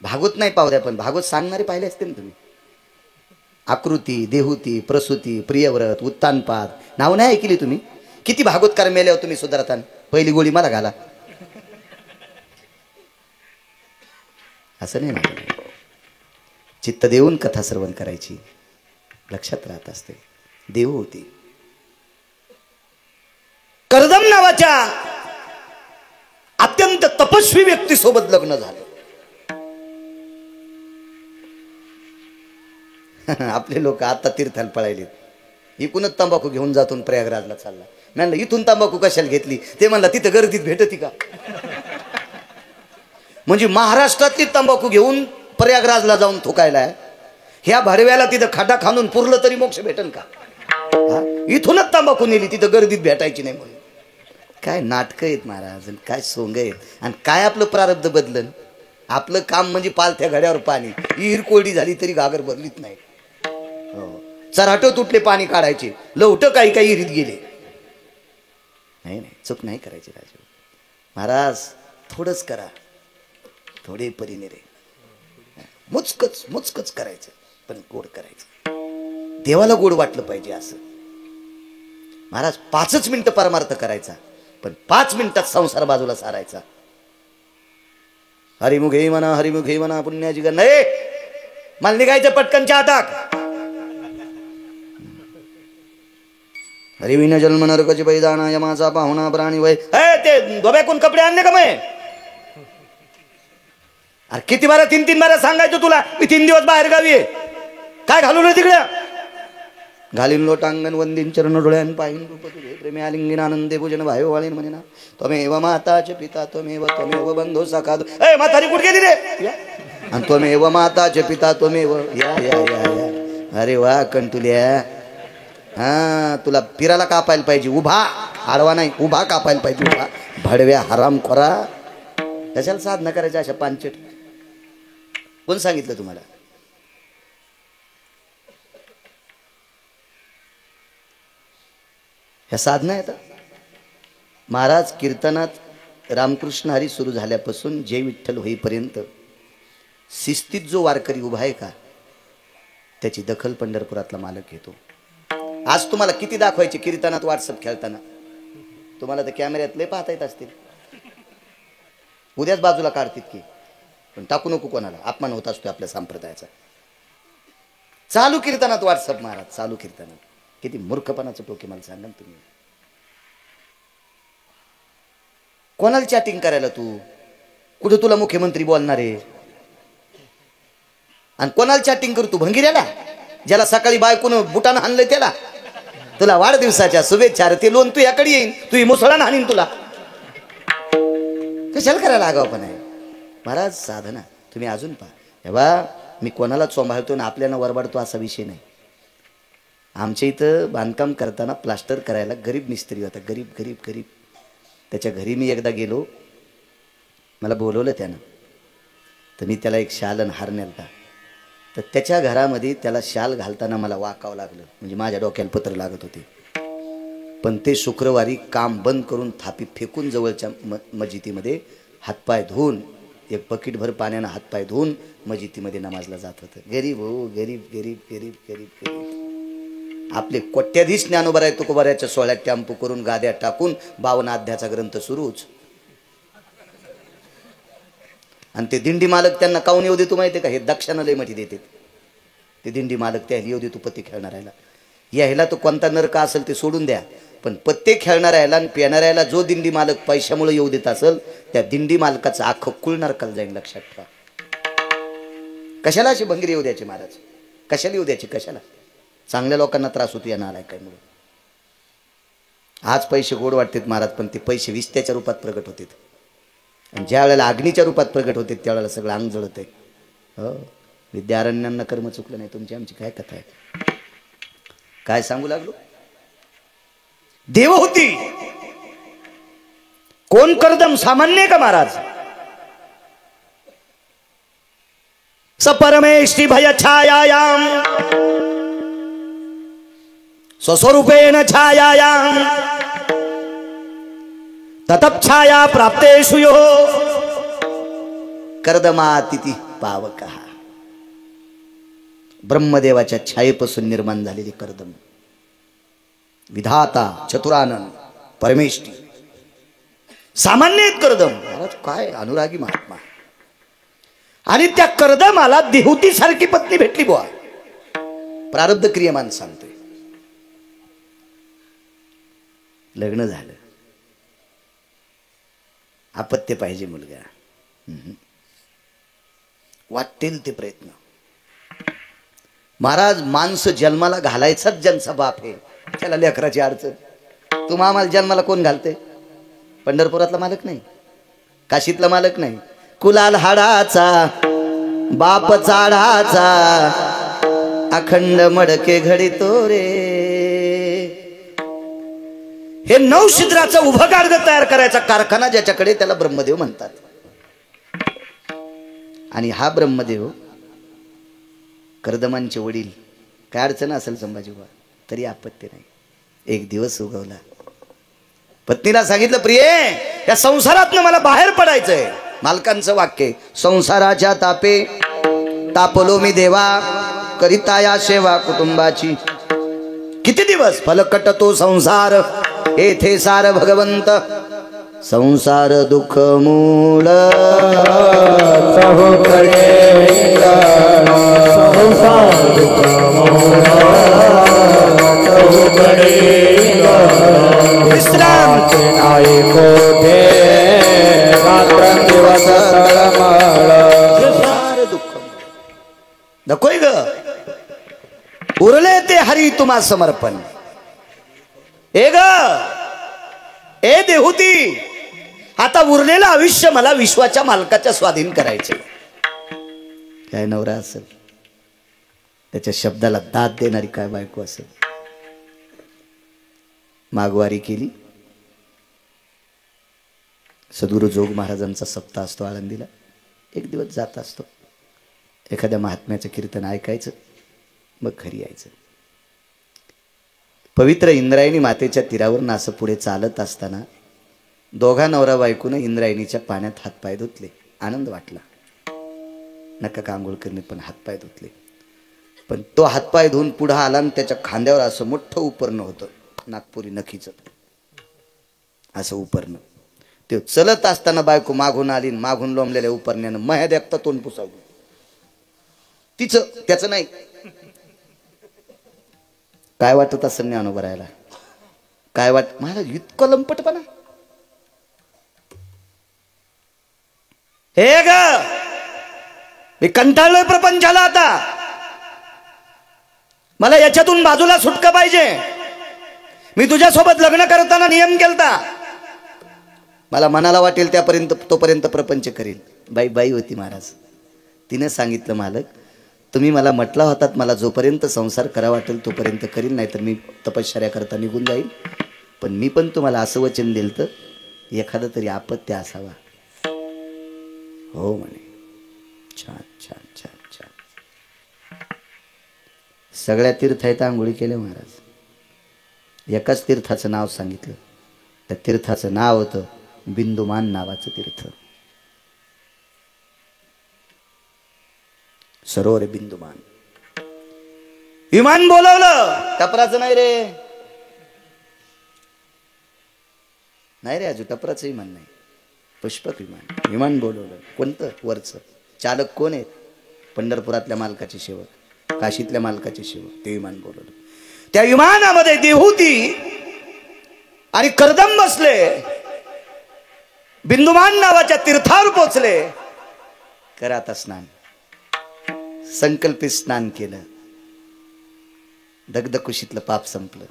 भागवत नाही पावद्या, पण भागवत सांगणारे पाहिले असते ना तुम्ही. आकृती, देहूती, प्रसूती, प्रियव्रत, उत्तानपाद नाव नाही ऐकली तुम्ही? किती भागवतकार मेल्यावर तुम्ही सुधारतान? पहिली गोळी मला घाला असं नाही ना. चित्त देऊन कथा श्रवण करायची, लक्षात राहत असते. देव होती. कर्दम नावाच्या अत्यंत तपस्वी व्यक्तीसोबत लग्न झालं. आपले लोक आता तीर्थाला पळायले. इकूनच तंबाखू घेऊन जातून प्रयागराजला चालला. म्हणलं इथून तंबाखू कशाला घेतली? ते म्हणला तिथं गर्दीत भेटती का? म्हणजे महाराष्ट्रातली तंबाखू घेऊन प्रयागराजला जाऊन थुकायला, ह्या भडव्याला तिथं खड्डा खाणून पुरलं तरी मोक्ष भेटन का? इथूनच तंबाखू नेली, तिथं गर्दीत भेटायची नाही म्हणून. काय नाटकं आहेत महाराज, काय सोंग आहेत. आणि काय आपलं प्रारब्ध बदलन. आपलं काम म्हणजे पालथ्या घड्यावर पाणी. विहीर कोरडी झाली तरी घागर बदलीत नाही. चराट तुटले पाणी काढायचे, लवट काही काही विहिरीत गेले. नाही नाही, चूक नाही करायची राजू महाराज. थोडंच करा, थोडे परीने रे. मुचकच मुचकच करायचं, पण गोड करायचं. देवाला गोड वाटलं पाहिजे असं. महाराज 5 मिनिटं परमार्थ करायचा, पण 5 मिनिटात संसार बाजूला सारायचा. हरिमुखे म्हणा, हरिमुखे म्हणा, पुण्याची गण नाही. मला निघायचं पटकनच्या हातात. हरिविन जन्म नरकची पैदाना, यमाचा पाहुणा प्राणी वय. ते धोब्याकून कपडे आणले का? मैं अरे किती बारा 3 बारा सांगायचं तुला, मी 3 दिवस बाहेर गावी आहे. काय घालू रे तिकडे? घालीन लोटांगण वंदीन चरण डोळ्यान पाहिन रूप तुझे प्रेमी आलिंगन आनंदे पूजन भाई वाळीन म्हणे ना. त्वमेव माताच पिता त्वमेव बंधू सखा. ए म्हातारी कुठे गेली रे? आणि त्वमेव माताच पिता त्वमेव. या या या या. अरे वा कंटुल्या. हा, तुला पिराला कापायला पाहिजे उभा, आडवा नाही, उभा कापायला पाहिजे उभा. भडव्या हराम खोरा. कशाला साधना करायच्या अशा पानचट? कोण सांगितलं तुम्हाला? ह्या साधना आहेत. महाराज कीर्तनात रामकृष्ण हरी सुरू झाल्यापासून जय विठ्ठल होईपर्यंत शिस्तीत जो वारकरी उभा आहे का, त्याची दखल पंढरपुरातला मालक घेतो. आज तुम्हाला किती दाखवायचे कीर्तनात व्हॉट्सअप खेळताना? तुम्हाला तर कॅमेऱ्यात लय पाहता येत असतील. उद्याच बाजूला काढतील की, पण टाकू नको कोणाला, अपमान होत असतो आपल्या संप्रदायाचा. चालू कीर्तनात व्हॉट्सअप महाराज, चालू कीर्तनात. किती मूर्खपणाचं टोके मला सांगा तुम्ही. कोणाला चॅटिंग करायला तू? कुठे तुला मुख्यमंत्री बोलणार आहे? आणि कोणाला चॅटिंग करतो? भंगिऱ्याला, ज्याला सकाळी बायकोनं बुटानं हाणलंय त्याला. तुला वाढदिवसाच्या शुभेच्छा. ते लोन तू याकडे येईन, तू मुसळानं हाणीन तुला. कशाला करायला आगाव पण आहे महाराज. साधना तुम्ही अजून पहा. तेव्हा मी कोणाला सांभाळतो ना आपल्याला वरबाडतो असा विषय नाही. आमच्या इथं बांधकाम करताना प्लास्टर करायला गरीब मिस्त्री होता. गरीब गरीब गरीब. त्याच्या घरी मी एकदा गेलो, मला बोलवलं त्यानं. तर मी त्याला एक शाल आणि हार नेलता. तर त्याच्या घरामध्ये त्याला शाल घालताना मला वाकावं लागलं, म्हणजे माझ्या डोक्याला पत्र लागत होते. पण ते शुक्रवारी काम बंद करून थापी फेकून जवळच्या मस्जिदीमध्ये हातपाय धुवून, एक बकेटभर पाण्यानं हातपाय धुवून मस्जिदीमध्ये नमाजला जात होतं. गरीब हो, गरीब गरीब गरीब गरीब गरीब. आपले कोट्याधीश ज्ञानोबराय तुकोबाराच्या 16 टॅम्पो करून गाद्या टाकून 52 अध्यायाचा ग्रंथ सुरूच. आणि ते दिंडी मालक त्यांना काऊन येऊ देतो माहिती आहे का? हे दक्षाना लय मठी देतात ते दिंडी मालक. त्या येऊ देतो पत्ते खेळणाऱ्याला. यायला तो कोणता नरक असेल ते सोडून द्या, पण पत्ते खेळणाऱ्याला आणि पिणाऱ्याला जो दिंडी मालक पैशामुळे येऊ देत असेल, त्या दिंडी मालकाचं अख्खं कुळणार कल जाईल. लक्षात ठेवा. कशाला अशी भंगिरी येऊ द्यायची महाराज? कशाला येऊ द्यायची? कशाला? चांगल्या लोकांना त्रास होतो या नालायकामुळे. आज पैसे गोड वाटतात महाराज, पण ते पैसे विस्त्याच्या रूपात प्रगट होतात. आणि ज्या वेळेला अग्नीच्या रूपात प्रगट होते त्यावेळेला सगळं अंग जळत आहे. हो, विद्यारण्यांना कर्म चुकलं नाही. तुमची आमची काय कथा आहे? काय सांगू लागलो? देव होती. कोण कर्दम सामान्य का महाराज? सपरमेष्टि भय छायायाम स्वस्वरूपेण छायायाम ततच्छाया प्राप्तेषु यो कर्दमातिथी पावकः. ब्रह्मदेवाच्या छायेपासून निर्माण झालेली कर्दम, विधाता चतुरानंद परमेष्ठी, सामान्य कर्दम. काय अनुरागी महात्मा. आणि त्या कर्दमाला देहुती सारखी पत्नी भेटली बुवा. प्रारब्ध क्रियमान सांगतोय. लग्न झालं, अपत्य पाहिजे मुलगा. वाटेल ते प्रयत्न. महाराज माणसं जन्माला घालायचाच ज्यांचा बाप आहे त्याला लेकराची अडचण. तुम्हा आम्हाला जन्माला कोण घालते? पंढरपुरातला मालक नाही, काशीतला मालक नाही. कुलाल हाडाचा बाप चाडाचा अखंड मडके घडितो रे. हे नवशिद्राचं उभं गाडगं तयार करायचा कारखाना ज्याच्याकडे, त्याला ब्रह्मदेव म्हणतात. आणि हा ब्रह्मदेव कर्दमांचे वडील. काय अडचण असेल संभाजीबा तरी आपत्ती नाही. एक दिवस उगवला, पत्नीला सांगितलं, प्रिये या संसारातनं मला बाहेर पडायचंय. मालकांचं वाक्य, संसाराच्या तापे तापलो मी देवा, करिता या सेवा कुटुंबाची. किती दिवस फलकट तो संसार, येथे सार भगवंत. संसार दुःख मूळ संसार दुःख मूळ विश्रांती नाही कोठे, रात्र दिवस तळमळ. संसार दुःख नकोय ग, उरले ते हरी तुम्हा समर्पण. ए ग ए देहुती, आता उरलेलं आयुष्य मला विश्वाच्या मालकाच्या स्वाधीन करायचे. काय नवरा असेल, त्याच्या शब्दाला दाद देणारी काय बायको असेल. मागवारी केली. सद्गुरु जोग महाराजांचा सप्ताह असतो आळंदीला. एक दिवस जात असतो, एखाद्या महात्म्याचं कीर्तन ऐकायचं, मग घरी यायचं. पवित्र इंद्रायणी मातेच्या तीरावरून असं पुढे चालत असताना दोघा नवरा बायकोनं इंद्रायणीच्या पाण्यात हातपाय धुतले. आनंद वाटला. नका कांगोळ करणे, पण हातपाय धुतले. पण तो हातपाय धुवून पुढे आला आणि त्याच्या खांद्यावर असं मोठं उपरणं होतं, नागपुरी नखीचं असं उपरणं. ते चलत असताना बायको मागून आली, मागून लोंबलेल्या उपरण्यानं मह्या देखता तोंड पुसावलं. तिचं त्याचं नाही. काय वाटत असं ज्ञानोबा राहायला? काय वाट मला इतकं लंपटपणा. हे ग मी कंटाळलोय प्रपंचाला. आता मला याच्यातून बाजूला सुटका पाहिजे. मी तुझ्यासोबत लग्न करताना नियम केलता, मला मनाला वाटेल त्यापर्यंत तोपर्यंत प्रपंच करील. बाई होती महाराज. तिने सांगितलं, मालक तुम्ही मला म्हटला होतात मला जोपर्यंत संसार करा वाटेल तोपर्यंत करील, नाहीतर मी तपश्चर्या करता निघून जाईल. पण मी पण तुम्हाला असं वचन दिलं तर एखादं तरी आपत्य असावा. हो म्हणे. छान छान छान छान. सगळ्या तीर्थात आंघोळी केल्या महाराज. एकाच तीर्थाचं नाव सांगितलं. त्या तीर्थाचं नाव होतं बिंदुमान नावाचं तीर्थ. सरोवर बिंदुमान. विमान बोलवलं, टपराचं नाही रे. नाही रे अजून टपराचं विमान नाही, पुष्पक विमान. विमान बोलवलं. कोणतं? वरचं. चालक कोण आहेत? पंढरपुरातल्या मालकाचे सेवक, काशीतल्या मालकाचे सेवक. ते विमान बोलवलं. त्या विमानामध्ये देहुती आणि कर्दम बसले. बिंदुमान नावाच्या तीर्थावर पोचले. करा आता स्नान. संकल्पित स्नान केलं. दगदकुशीतलं पाप संपलं.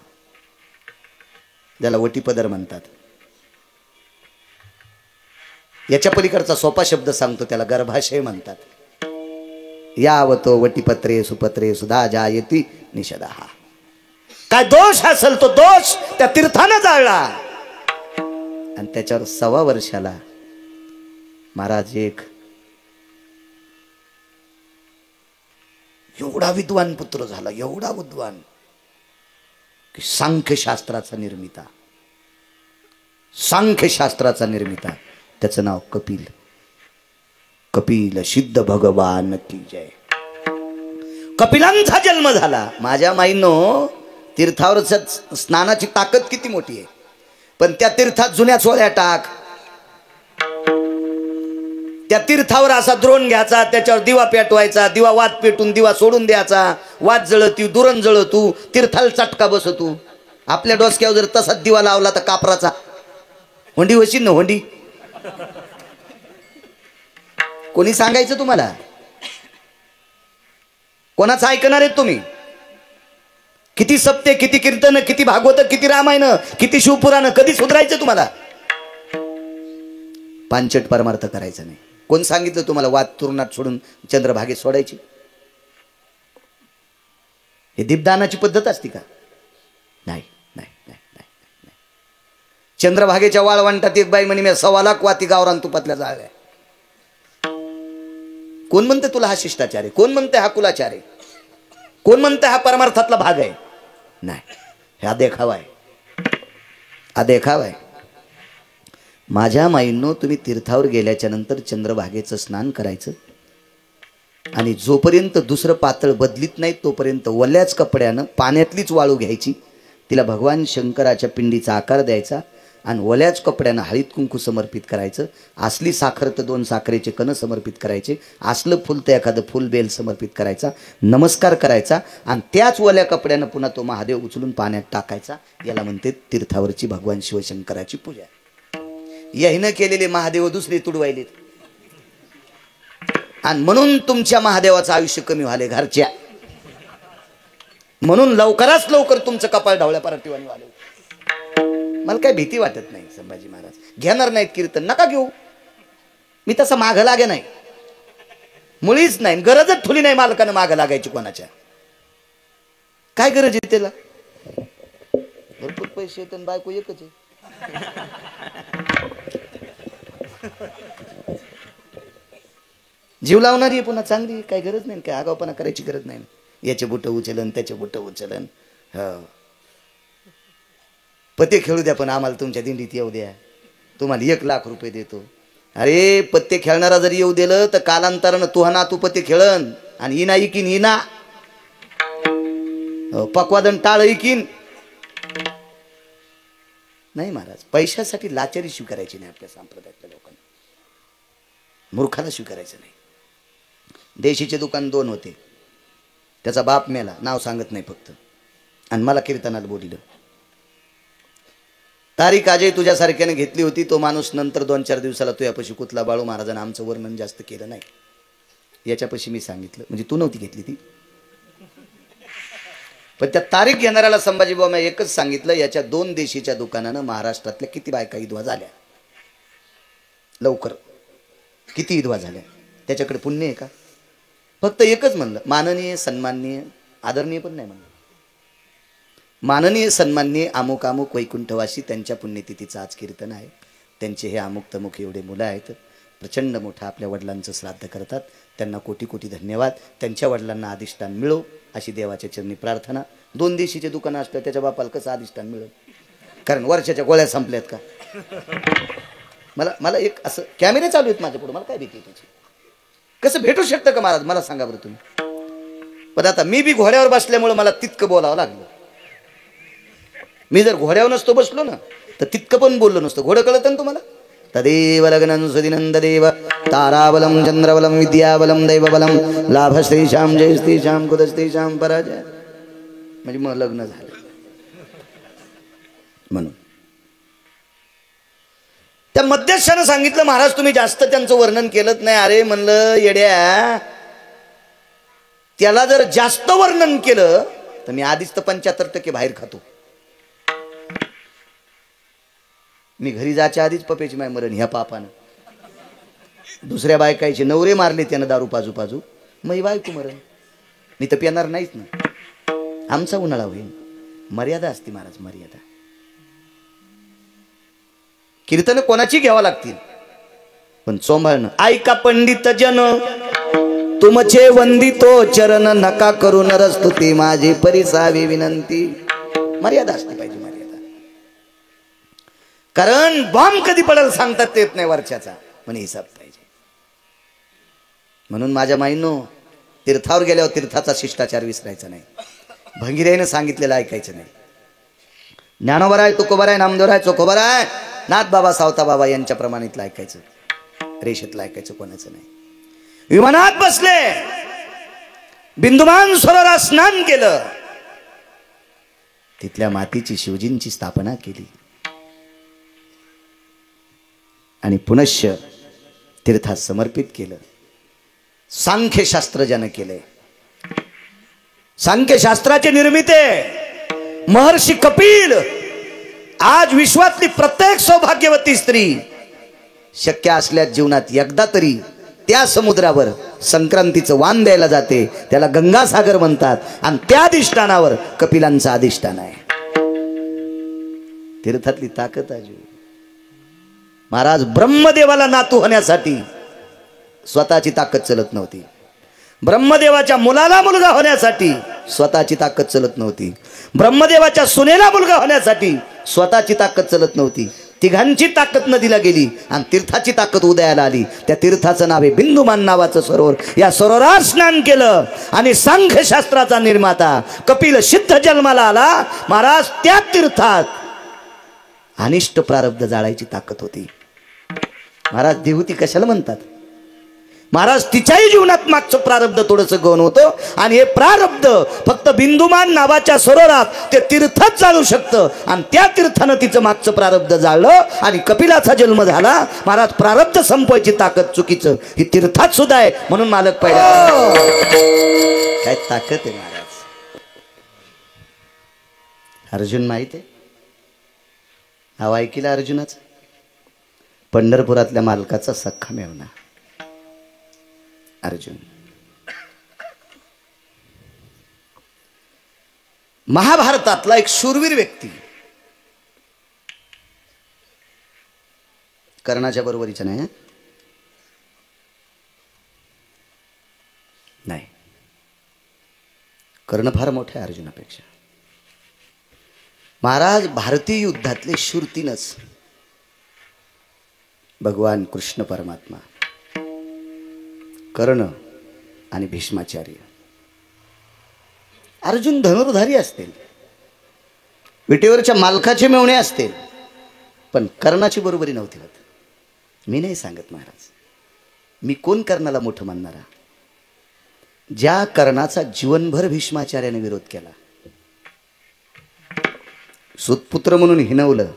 ज्याला वटीपदर म्हणतात. याच्या पलीकडचा सोपा शब्द सांगतो, त्याला गर्भाशय म्हणतात. यावतो वटीपत्रे सुपत्रे सुधा जायती निषदहा. काय दोष असेल तो दोष त्या तीर्थानं जाळला. आणि त्याच्यावर 1.25 वर्षाला महाराज एक एवढा विद्वान पुत्र झाला, एवढा विद्वान की सांख्यशास्त्राचा निर्मिता, सांख्यशास्त्राचा निर्मिता, त्याचं नाव कपिल. कपिल सिद्ध भगवान की जय. कपिलांचा जन्म झाला. माझ्या माईनो, तीर्थावरच स्नानाची ताकद किती मोठी आहे. पण त्या तीर्थात जुन्या चोळ्या टाक, त्या तीर्थावर असा द्रोण घ्यायचा, त्याच्यावर दिवा पेटवायचा, दिवा वात पेटून दिवा सोडून द्यायचा, वात जळतू दुरण जळतू, तीर्थाला चटका बसतू. आपल्या डोसक्यावर जर तसाच दिवा लावला तर कापराचा होंडी वशीन ना होंडी. कोणी सांगायचं तुम्हाला? कोणाचं ऐकणार आहेत तुम्ही? किती सप्ते, किती कीर्तन, किती भागवत, किती रामायण, किती शिवपुराण, कधी सुधारायचं तुम्हाला? पांचट परमार्थ करायचं नाही. कोण सांगितलं तुम्हाला वात तुरुणात सोडून चंद्रभागेत सोडायची? हे दीपदानाची पद्धत असती का? नाही नाही नाही नाही. चंद्रभागेच्या वाळवंटात एक बाई म्हणे, मी 1.25 लाख वाती गावरान तुपातल्या जाळल्या. कोण म्हणते तुला हा शिष्टाचार आहे? कोण म्हणते हा कुलाचार आहे? कोण म्हणते हा परमार्थातला भाग आहे? नाही, हा देखावा आहे, हा देखावा आहे. माझ्या माईंनो, तुम्ही तीर्थावर गेल्याच्या नंतर चंद्रभागेचं स्नान करायचं आणि जोपर्यंत दुसरं पातळ बदलीत नाही तोपर्यंत ओल्याच कपड्यानं पाण्यातलीच वाळू घ्यायची, तिला भगवान शंकराच्या पिंडीचा आकार द्यायचा आणि ओल्याच कपड्यानं हळीत कुंकू समर्पित करायचं. असली साखर तर 2 साखरेचे कण समर्पित करायचे, असलं फुल तर एखादं फुल बेल समर्पित करायचा, नमस्कार करायचा आणि त्याच ओल्या कपड्यानं पुन्हा तो महादेव उचलून पाण्यात टाकायचा. याला म्हणते तीर्थावरची भगवान शिवशंकराची पूजा. याहीनं केलेले महादेव दुसरे तुडवायलेत आणि म्हणून तुमच्या महादेवाचं आयुष्य कमी व्हाले घरच्या. म्हणून लवकरात लवकर तुमचं कपाळ ढवळ्या पार्टीवाणी व्हाले. मला काय भीती वाटत नाही. संभाजी महाराज घेणार नाहीत कीर्तन, नका घेऊ. मी तसं माग लागे नाही, मुळीच नाही. गरजच ठुली नाही मालकानं माग लागायची कोणाच्या. काय गरज आहे त्याला? भरपूर पैसे येतात, बायको एकच आहे. जीव लावणारी आहे पुन्हा चांगली, काही गरज नाही. काय आगावपणा करायची गरज नाही. याचे बुट उचलन, त्याचे बुट उचलन. हो, पत्ते खेळू द्या पण आम्हाला तुमच्या दिंडीत येऊ द्या, तुम्हाला 1 लाख रुपये देतो. अरे पत्ते खेळणारा जरी येऊ दिलं तर कालांतरानं तुहना तू पत्ते खेळन आणि इना इकीन इना पक्वादन टाळ इकीन. नाही महाराज, पैशासाठी लाचारी स्वीकारायची नाही आपल्या संप्रदायातल्या लोकांना. मूर्खाला स्वीकारायचं नाही. देशीचे दुकान 2 होते, त्याचा बाप मेला, नाव सांगत नाही फक्त, आणि मला कीर्तनाला बोलिलं. तारीख आजही तुझ्यासारख्याने घेतली होती. तो माणूस नंतर 2-4 दिवसाला तुझ्यापाशी कुतला. बाळू महाराजांना आमचं वर्णन जास्त केलं नाही. याच्यापाशी मी सांगितलं, म्हणजे तू नव्हती घेतली ती. पण त्या तारीख घेणाऱ्याला संभाजी बाबा एकच सांगितलं, याच्या 2 देशीच्या दुकानानं महाराष्ट्रातल्या किती बायका विधवा झाल्या, लवकर किती विधवा झाल्या, त्याच्याकडे पुण्य आहे का? फक्त एकच म्हणलं, माननीय सन्माननीय आदरणीय पण नाही म्हणलं, माननीय सन्माननीय अमुक अमुक वैकुंठवासी, त्यांच्या पुण्यतिथीचं आज कीर्तन आहे. त्यांचे हे अमुक तमुक एवढे मुलं आहेत, प्रचंड मोठं आपल्या वडिलांचं श्राद्ध करतात. त्यांना कोटी कोटी धन्यवाद. त्यांच्या वडिलांना अधिष्ठान मिळो अशी देवाच्या चरणी प्रार्थना. 2 देशीचे दुकानं असलं त्याच्या बापाला कसं अधिष्ठान मिळेल? कारण वर्षाच्या गोळ्या संपल्यात का? मला एक असं कॅमेरे चालू आहेत माझ्या पुढे, मला काय भीती त्याची? कसं भेटू शकतं का महाराज? मला सांगा बरं तुम्ही. पण आता मी बी घोड्यावर बसल्यामुळे मला तितकं बोलावं लागलं. मी जर घोड्यावर नसतो बसलो ना तर तितकं पण बोललो नसतो. घोडं कळतं ना तुम्हाला? तदेव लग्नं सुदिनंद देव ताराबलम चंद्रबलम विद्याबलम दैवबलम लाभश्रीशाम जयश्रीशाम कुदश्रीशाम पराजय. म्हणजे मग लग्न झालं. म्हणून त्या मध्यस्थानं सांगितलं, महाराज तुम्ही जास्त त्यांचं वर्णन केलंच नाही. अरे म्हणलं येड्या, त्याला जर जास्त वर्णन केलं तर मी आधीच तर 75% बाहेर खातो. मी घरी जायच्या आधीच पपेची माय मरण ह्या पापानं. दुसऱ्या बायकायचे नवरे मारले त्यानं दारू पाजू पाजू, मग बायको मरण. मी तर पिणार नाहीच ना. आमचा उन्हाळा होईल. मर्यादा असते महाराज, मर्यादा. कीर्तन कोणाची घ्यावा लागतील पण चोंभाळणं. ऐका पंडित जन तुमचे वंदितो चरण नका करू नरस्तुती माझी परिसावी विनंती. मर्यादा असली पाहिजे, मर्यादा. कारण बॉम्ब कधी पडेल सांगतात येत नाही वरच्याचा, पण हिसाब पाहिजे. म्हणून माझ्या माईंनो, तीर्थावर गेल्यावर तीर्थाचा शिष्टाचार विसरायचा नाही. भंगिराईनं सांगितलेलं ऐकायचं नाही. ज्ञानोबा आहे, तुकोबा आहे, नामदेव आहे, चोखोबा आहे, नाथ बाबा, सावता बाबा यांच्या प्रमाणितलं ऐकायचं, रेषेतलं ऐकायचं कोणाचं नाही. विमानात बसले, बिंदुमान सरोवरात स्नान केलं, तिथल्या मातीची शिवजींची स्थापना केली आणि पुनश्च तीर्थात समर्पित केलं. सांख्यशास्त्र ज्यानं केलंय, सांख्यशास्त्राचे निर्मिते महर्षी कपिल आज विश्वातली प्रत्येक सौभाग्यवती स्त्री शक्य असल्या जीवनात एकदा तरी त्या समुद्रावर संक्रांतीचं वाण द्यायला जाते. त्याला गंगासागर म्हणतात आणि त्या अधिष्ठानावर कपिलांचं अधिष्ठान आहे. तीर्थातली ताकद आहे. महाराज ब्रह्मदेवाला नातू होण्यासाठी स्वतःची ताकद चलत नव्हती. ब्रह्मदेवाच्या मुलाला मुलगा होण्यासाठी स्वतःची ताकद चलत नव्हती. ब्रह्मदेवाच्या सुनेला मुलगा होण्यासाठी स्वतःची ताकद चलत नव्हती. तिघांची ताकद नदीला गेली आणि तीर्थाची ताकद उदयाला आली. त्या तीर्थाचं नाव आहे बिंदुमान नावाचं सरोवर. या सरोवरात स्नान केलं आणि सांख्यशास्त्राचा निर्माता कपिल सिद्ध जन्माला आला. महाराज त्या तीर्थात अनिष्ट प्रारब्ध जाळायची ताकद होती. महाराज देवती कशाला म्हणतात? महाराज तिच्याही जीवनात मागचं प्रारब्ध थोडंसं गौण होतं आणि हे प्रारब्ध फक्त बिंदुमान नावाच्या सरोवरात ते तीर्थात जाळू शकतं आणि त्या तीर्थानं तिचं मागचं प्रारब्ध जाळलं आणि कपिलाचा जन्म झाला. महाराज प्रारब्ध संपवायची ताकद चुकीचं ही तीर्थात सुद्धा आहे. म्हणून मालक पाहिजे काय ताकद आहे महाराज. अर्जुन माहित आहे नाव ऐकिला अर्जुनाचं? पंढरपुरातल्या मालकाचा सख्खा मेवना अर्जुन. महाभारतातला एक शूरवीर व्यक्ती, कर्णाच्या बरोबरीचा नाही नाही, कर्ण फार मोठ्या अर्जुनापेक्षा. महाराज भारतीय युद्धातले शूर तीनच, भगवान कृष्ण परमात्मा, कर्ण आणि भीष्माचार्य. अर्जुन धनुर्धारी असतील, विटेवरच्या मालकाचे मेवणे असतील, पण कर्णाची बरोबरी नव्हती होत. मी नाही सांगत महाराज, मी कोण कर्णाला मोठं मानणारा? ज्या कर्णाचा जीवनभर भीष्माचार्याने विरोध केला, सुतपुत्र म्हणून हिणवलं,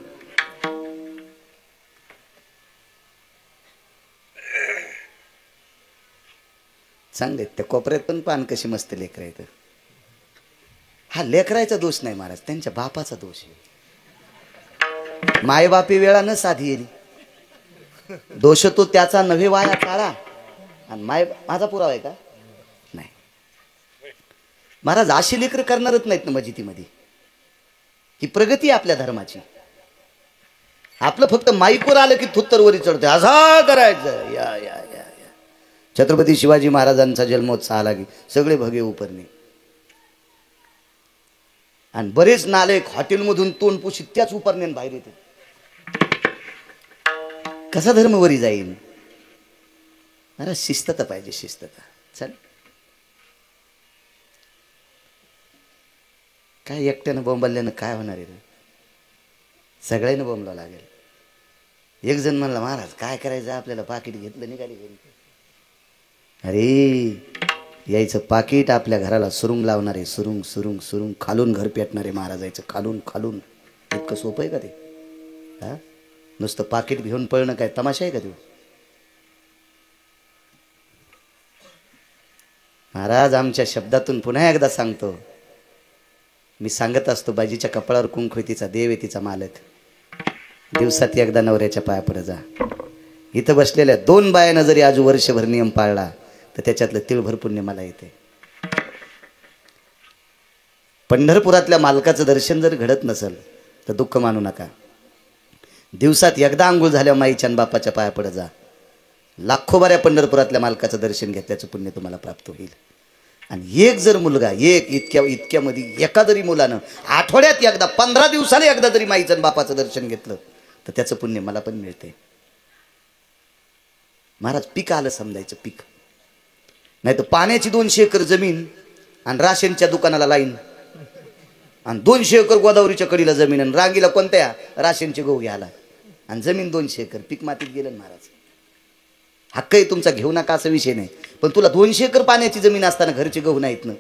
चांगले त्या कोपऱ्यात पण पान कशी मस्त लेकर आहेत. हा लेकरायचा दोष नाही महाराज, त्यांच्या बापाचा दोष आहे. मायबापी वेळा न साधी येईल, दोष तो त्याचा नव्हे वाया काळा. आणि माझा पुरावा आहे का? नाही महाराज, अशी लेकर करणारच नाहीत ना मजितीमध्ये. ही प्रगती आपल्या धर्माची. आपलं फक्त माईकवर आलं की थुत्तरवरी चढते, असा करायचं. या या या छत्रपती शिवाजी महाराजांचा जन्मोत्सव आला की सगळे भगे उपरणे. आणि बरेच नालायक हॉटेलमधून तोंड पुशीत त्याच उपरणे बाहेर येते. कसा धर्म वरी जाईल? अरे शिस्तता पाहिजे, शिस्तता. चल काय एकट्यानं बोंबल्यानं काय होणार आहे? सगळ्यांना बोंबला लागेल. एक जण म्हणला, महाराज काय करायचं आपल्याला? पाकिट घेतलं निघाली घरी. अरे यायचं पाकिट आपल्या घराला सुरुंग लावणारे, सुरुंग सुरुंग सुरुंग खालून घर पेटणारे महाराजायचं खालून खालून. इतकं सोपं आहे का ते? हा, नुसतं पाकिट घेऊन पळणं काय तमाशा आहे का ते? महाराज आमच्या शब्दातून पुन्हा एकदा सांगतो, मी सांगत असतो, बाजीच्या कपाळावर कुंकू तिचा देव आहे, तिचा मालक. दिवसात एकदा नवऱ्याच्या पाया पडे जा. इथं बसलेल्या 2 बायानं जरी आज वर्षभर नियम पाळला तर त्याच्यातलं तिळभर पुण्य मला येते. पंढरपुरातल्या मालकाचं दर्शन जर घडत नसेल तर दुःख मानू नका. दिवसात एकदा आंघोळ झाल्या माईच्या आणि बापाच्या पाया पडे जा. लाखो बाऱ्या पंढरपुरातल्या मालकाचं दर्शन घेतल्याचं पुण्य तुम्हाला प्राप्त होईल. आणि एक जर मुलगा इतक्यामध्ये एका जरी मुलानं आठवड्यात एकदा 15 दिवसाला एकदा जरी माईचं बापाचं दर्शन घेतलं तर त्याचं पुण्य मला पण मिळते. महाराज पीक आलं समजायचं पीक, नाही तर पाण्याची 200 एकर जमीन आणि राशनच्या दुकानाला लाईन, आणि 200 एकर गोदावरीच्या कडीला जमीन आणि रांगीला कोणत्या राशनचे गहू घ्यायला, आणि जमीन 200 एकर पीक मातीत गेलं. महाराज हक्क आहे तुमचा, घेऊ नका असा विषय नाही, पण तुला 200 एकर पाण्याची जमीन असताना घरचे गहू नाहीत ना,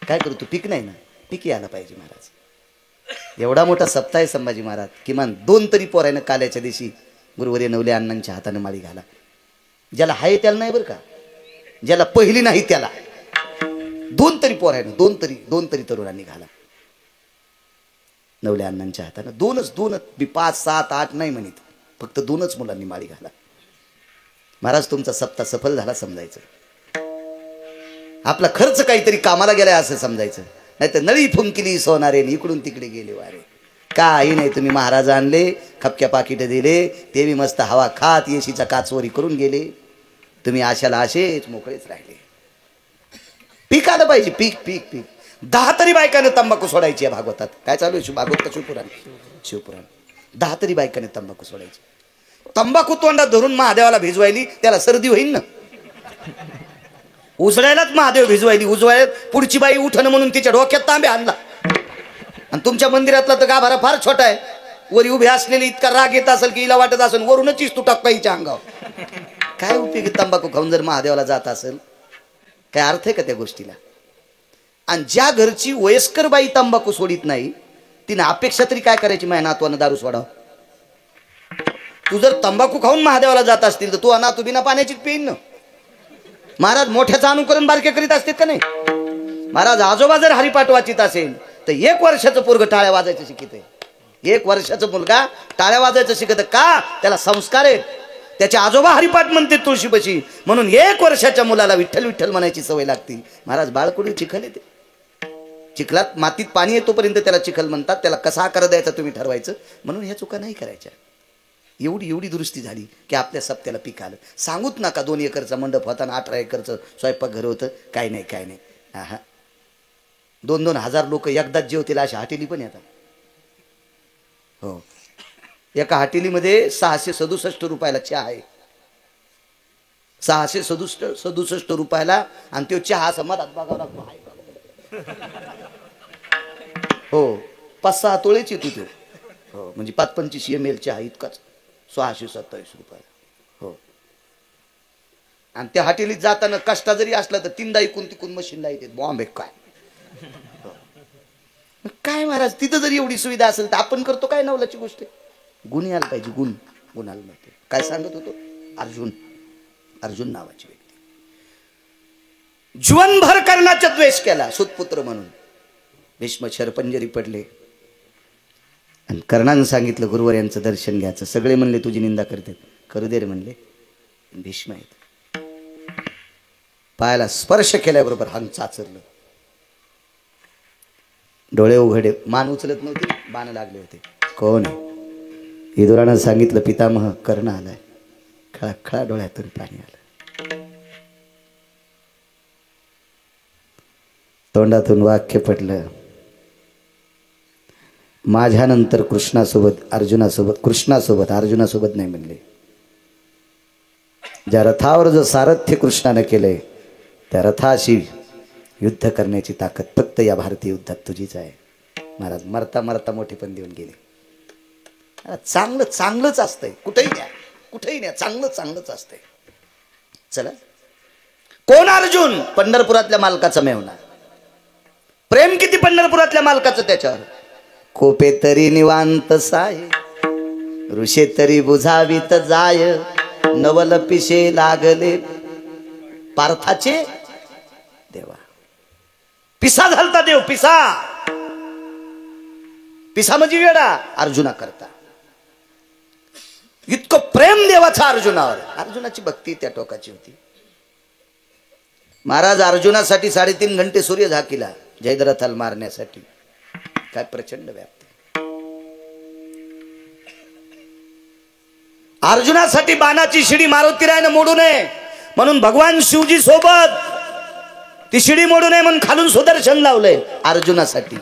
काय करू तू? पीक नाही ना, पीक यायला पाहिजे. महाराज एवढा मोठा सप्ताह आहे संभाजी महाराज, किमान 2 तरी पोरायनं काल्याच्या दिवशी गुरुवर्य नवले अण्णांच्या हाताने माळी घाला. ज्याला हाय त्याला नाही बरं का, ज्याला पहिली नाही त्याला 2 तरी पोरायनं, 2 तरी तरुणांनी घाला नवल्या अण्णांच्या हाताने. 2च 5, 7, 8 नाही म्हणत, फक्त 2च मुलांनी माळी घाला. महाराज तुमचा सप्ताह सफल झाला समजायचं. आपला खर्च काहीतरी कामाला गेलाय असं समजायचं, नाही तर नळी फुंकिली सोनारे इकडून तिकडे गेले वारे. काही नाही, तुम्ही महाराज आणले, खपक्या पाकिट दिले, ते बी मस्त हवा खात येशीचा काचवरी करून गेले. तुम्ही आशाला असेच मोकळेच राहिले. पीक आलं पाहिजे, पीक पीक पीक. 10 तरी बायकाने तंबाखू सोडायची आहे भागवतात. काय चालू आहे भागवत का शिवपुराण 10 तरी बायकाने तंबाखू सोडायची. तंबाखू तोंडात धरून महादेवाला भिजवायली, त्याला सर्दी होईल ना. उजळायलाच महादेव भिजवायली, उजवायला पुढची बाई उठणं म्हणून तिच्या डोक्यात तांबे आणला. आणि तुमच्या मंदिरातला तर गाभारा फार छोटा आहे, वरी उभे असलेली इतका राग येत असेल की हिला वाटत असेल वरूनच चिस्तू टाकता हिच्या अंगावर. काय उपयोगी तंबाखू खाऊन जर महादेवाला जात असेल, काय अर्थ आहे का त्या गोष्टीला? आणि ज्या घरची वयस्कर बाई तंबाखू सोडित नाही, तिने अपेक्षा तरी काय करायची, माझ्या नातवानं दारू सोडाव. तू जर तंबाखू खाऊन महादेवाला जात असतील तर तू अनाथू बिना पाण्याचीच पेईन ना. महाराज मोठ्याचं अनुकरण बारके करीत असतील का नाही? महाराज आजोबा जर हरिपाठ वाचित असेल तर 1 वर्षाचं पोरग टाळ्या वाजायचं शिकत आहे. 1 वर्षाचं मुलगा टाळ्या वाजायचं शिकत का? त्याला संस्कार आहे. त्याचे आजोबा हरिपाठ म्हणते तुळशीपाशी, म्हणून 1 वर्षाच्या मुलाला विठ्ठल विठ्ठल म्हणायची सवय लागते. महाराज बाळकुडी चिखल येते, चिखलात मातीत पाणी येतोपर्यंत त्याला चिखल म्हणतात. त्याला कसा आकार द्यायचा तुम्ही ठरवायचं. म्हणून ह्या चुका नाही करायच्या. एवढी दुरुस्ती झाली की आपल्या सप्त्याला पीक आलं. सांगूच नका 2 एकरचा मंडप होता आणि 18 एकरचं स्वयंपाकघर होतं. काय नाही. हा 2-2 हजार लोक एकदाच जेवतील अशा हॉटेली पण येतात. हो, एका हॉटेलीमध्ये 667 रुपयाला चहा आहे. 667 रुपयाला, आणि तो चहा समाधात बघावा लागतो. हो, 5-6 तोळेच येतो तो. हो, म्हणजे 25 ml चहा इतकाच 627 रुपयाला. हो, आणि त्या हॉटेलीत जाताना कष्टा जरी असला तर 3दा इकून तिकून मशीनला येते बॉम्बे. काय महाराज, तिथं जरी एवढी सुविधा असेल तर आपण करतो काय नवलाची गोष्ट आहे. गुण यायला पाहिजे, गुण आला नव्हते. काय सांगत होतो? अर्जुन नावाची व्यक्ती जीवनभर कर्णाचा द्वेष केला सुतपुत्र म्हणून. भीष्म शरपंजरी पडले आणि कर्णानं सांगितलं गुरुवर यांचं दर्शन घ्यायचं. सगळे म्हणले तुझी निंदा करतात, करू दे रे म्हणले. भीष्म आहेत, पायाला स्पर्श केल्याबरोबर हंग चाचरलं, डोळे उघडे, मान उचलत नव्हती, बाण लागले होते. कोण आहे? विदुरानं सांगितलं पितामह कर्ण आलाय. खळा डोळ्यातून पाणी आलं, तोंडातून वाक्य पडलं, माझ्यानंतर कृष्णासोबत अर्जुनासोबत नाही म्हणले. ज्या रथावर जो सारथ्य कृष्णाने केलंय त्या रथाशी युद्ध करण्याची ताकद फक्त या भारतीय युद्धात तुझीच आहे. महाराज मरता मरता मोठे पण देऊन गेले. चांगलंच असतंय, कुठेही न्या चांगलंच असतंय. चला, कोण अर्जुन? पंढरपुरातल्या मालकाचा मेवना. प्रेम किती पंढरपुरातल्या मालकाचं त्याच्यावर. कोपे तरी निवांत साय, ऋषे तरी बुझावीत जाय, नवल पिशे लागले पार्थाचे देवा. पिसा झालता देव, पिसा म्हणजे वेडा अर्जुना करता. इतकं प्रेम देवाचा अर्जुनावर. अर्जुनाची भक्ती त्या टोकाची होती. महाराज अर्जुनासाठी 3.5 घंटे सूर्य झाकीला जयद्रथाला मारण्यासाठी. काय प्रचंड व्याप्ती. अर्जुनासाठी बाणाची शिडी मारुतीरायानं मोडू नये म्हणून भगवान शिवजी सोबत ती शिडी मोडू नये म्हणून खालून सुदर्शन लावलंय अर्जुनासाठी.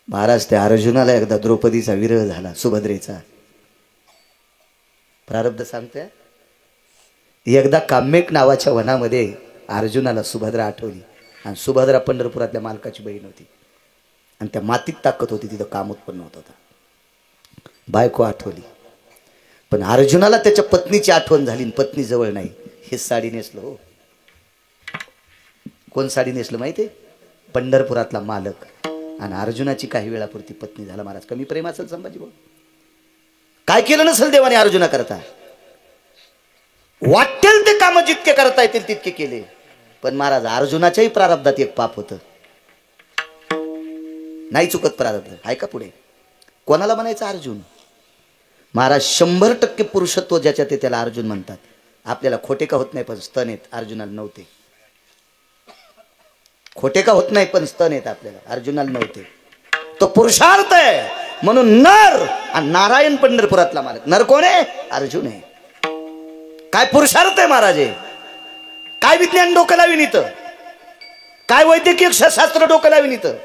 महाराज त्या अर्जुनाला एकदा द्रौपदीचा विरह झाला, सुभद्रेचा. प्रारब्ध सांगतोय. एकदा काम्यक नावाच्या वनामध्ये अर्जुनाला सुभद्रा आठवली आणि सुभद्रा पंढरपुरातल्या मालकाची बहीण होती आणि त्या मातीत ताकद होती, तिथं काम उत्पन्न होत होता. बायको आठवली पण अर्जुनाला त्याच्या पत्नीची आठवण झाली. पत्नी जवळ नाही. हे साडी नेसलं. हो, कोण साडी नेसलं माहिती? पंढरपुरातला मालक. आणि अर्जुनाची काही वेळापुरती पत्नी झाला. महाराज कमी प्रेम असेल संभाजी भाऊ? काय केलं नसेल देवाने अर्जुना करता? वाटेल ते काम जितके करता येतील तितके केले. पण महाराज अर्जुनाच्याही प्रारब्धात एक पाप होतं. नाही चुकत प्रारब्ध. आहे का पुढे? कोणाला म्हणायचं अर्जुन? महाराज 100% पुरुषत्व ज्याच्यात ते त्याला अर्जुन म्हणतात. आपल्याला खोटे का होत नाही पण स्तन आहेत, अर्जुनाला नव्हते. खोटे का होत नाही पण स्तन आहेत आपल्याला, अर्जुनाला नव्हते. तो पुरुषार्थ आहे म्हणून नर. आणि नारायण पंढरपुरातला मालक. नर कोण आहे? अर्जुन आहे. काय पुरुषार्थ आहे महाराज? काय विज्ञान डोकं लावीन इथं? काय वैद्यकीय शास्त्र डोकं लावीन इथं?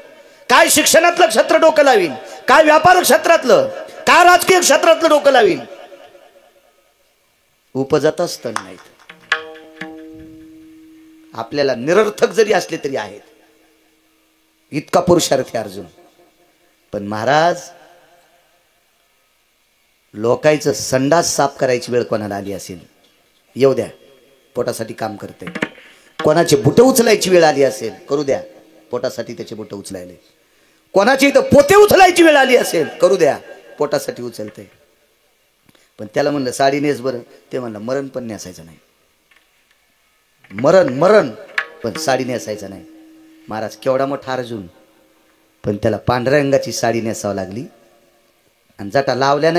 काय शिक्षणातलं क्षेत्र डोकं लावीन? काय व्यापार क्षेत्रातलं, काय राजकीय क्षेत्रातलं डोकं लावीन? उपजत स्तन नाहीत. आपल्याला निरर्थक जरी असले तरी आहेत. इतका पुरुषार्थी अर्जुन. पण महाराज लोकांचं संडास साफ करायची वेळ कोणाला आली असेल, येऊ द्या, पोटासाठी काम करते. कोणाचे बुट उचलायची वेळ आली असेल, करू द्या, पोटासाठी त्याचे बुट उचलायले. कोणाची इथं पोते उचलायची वेळ आली असेल, करू द्या, पोटासाठी उचलते. पण त्याला म्हणलं साडी नेस बरं, ते म्हणलं मरण पण नेसायचं नाही. मरण मरण पण साडी नेसायचं नाही. महाराज केवढा मोठा अर्जुन, पण त्याला पांढऱ्या रंगाची साडी नेसावं लागली. आणि जटा लावल्या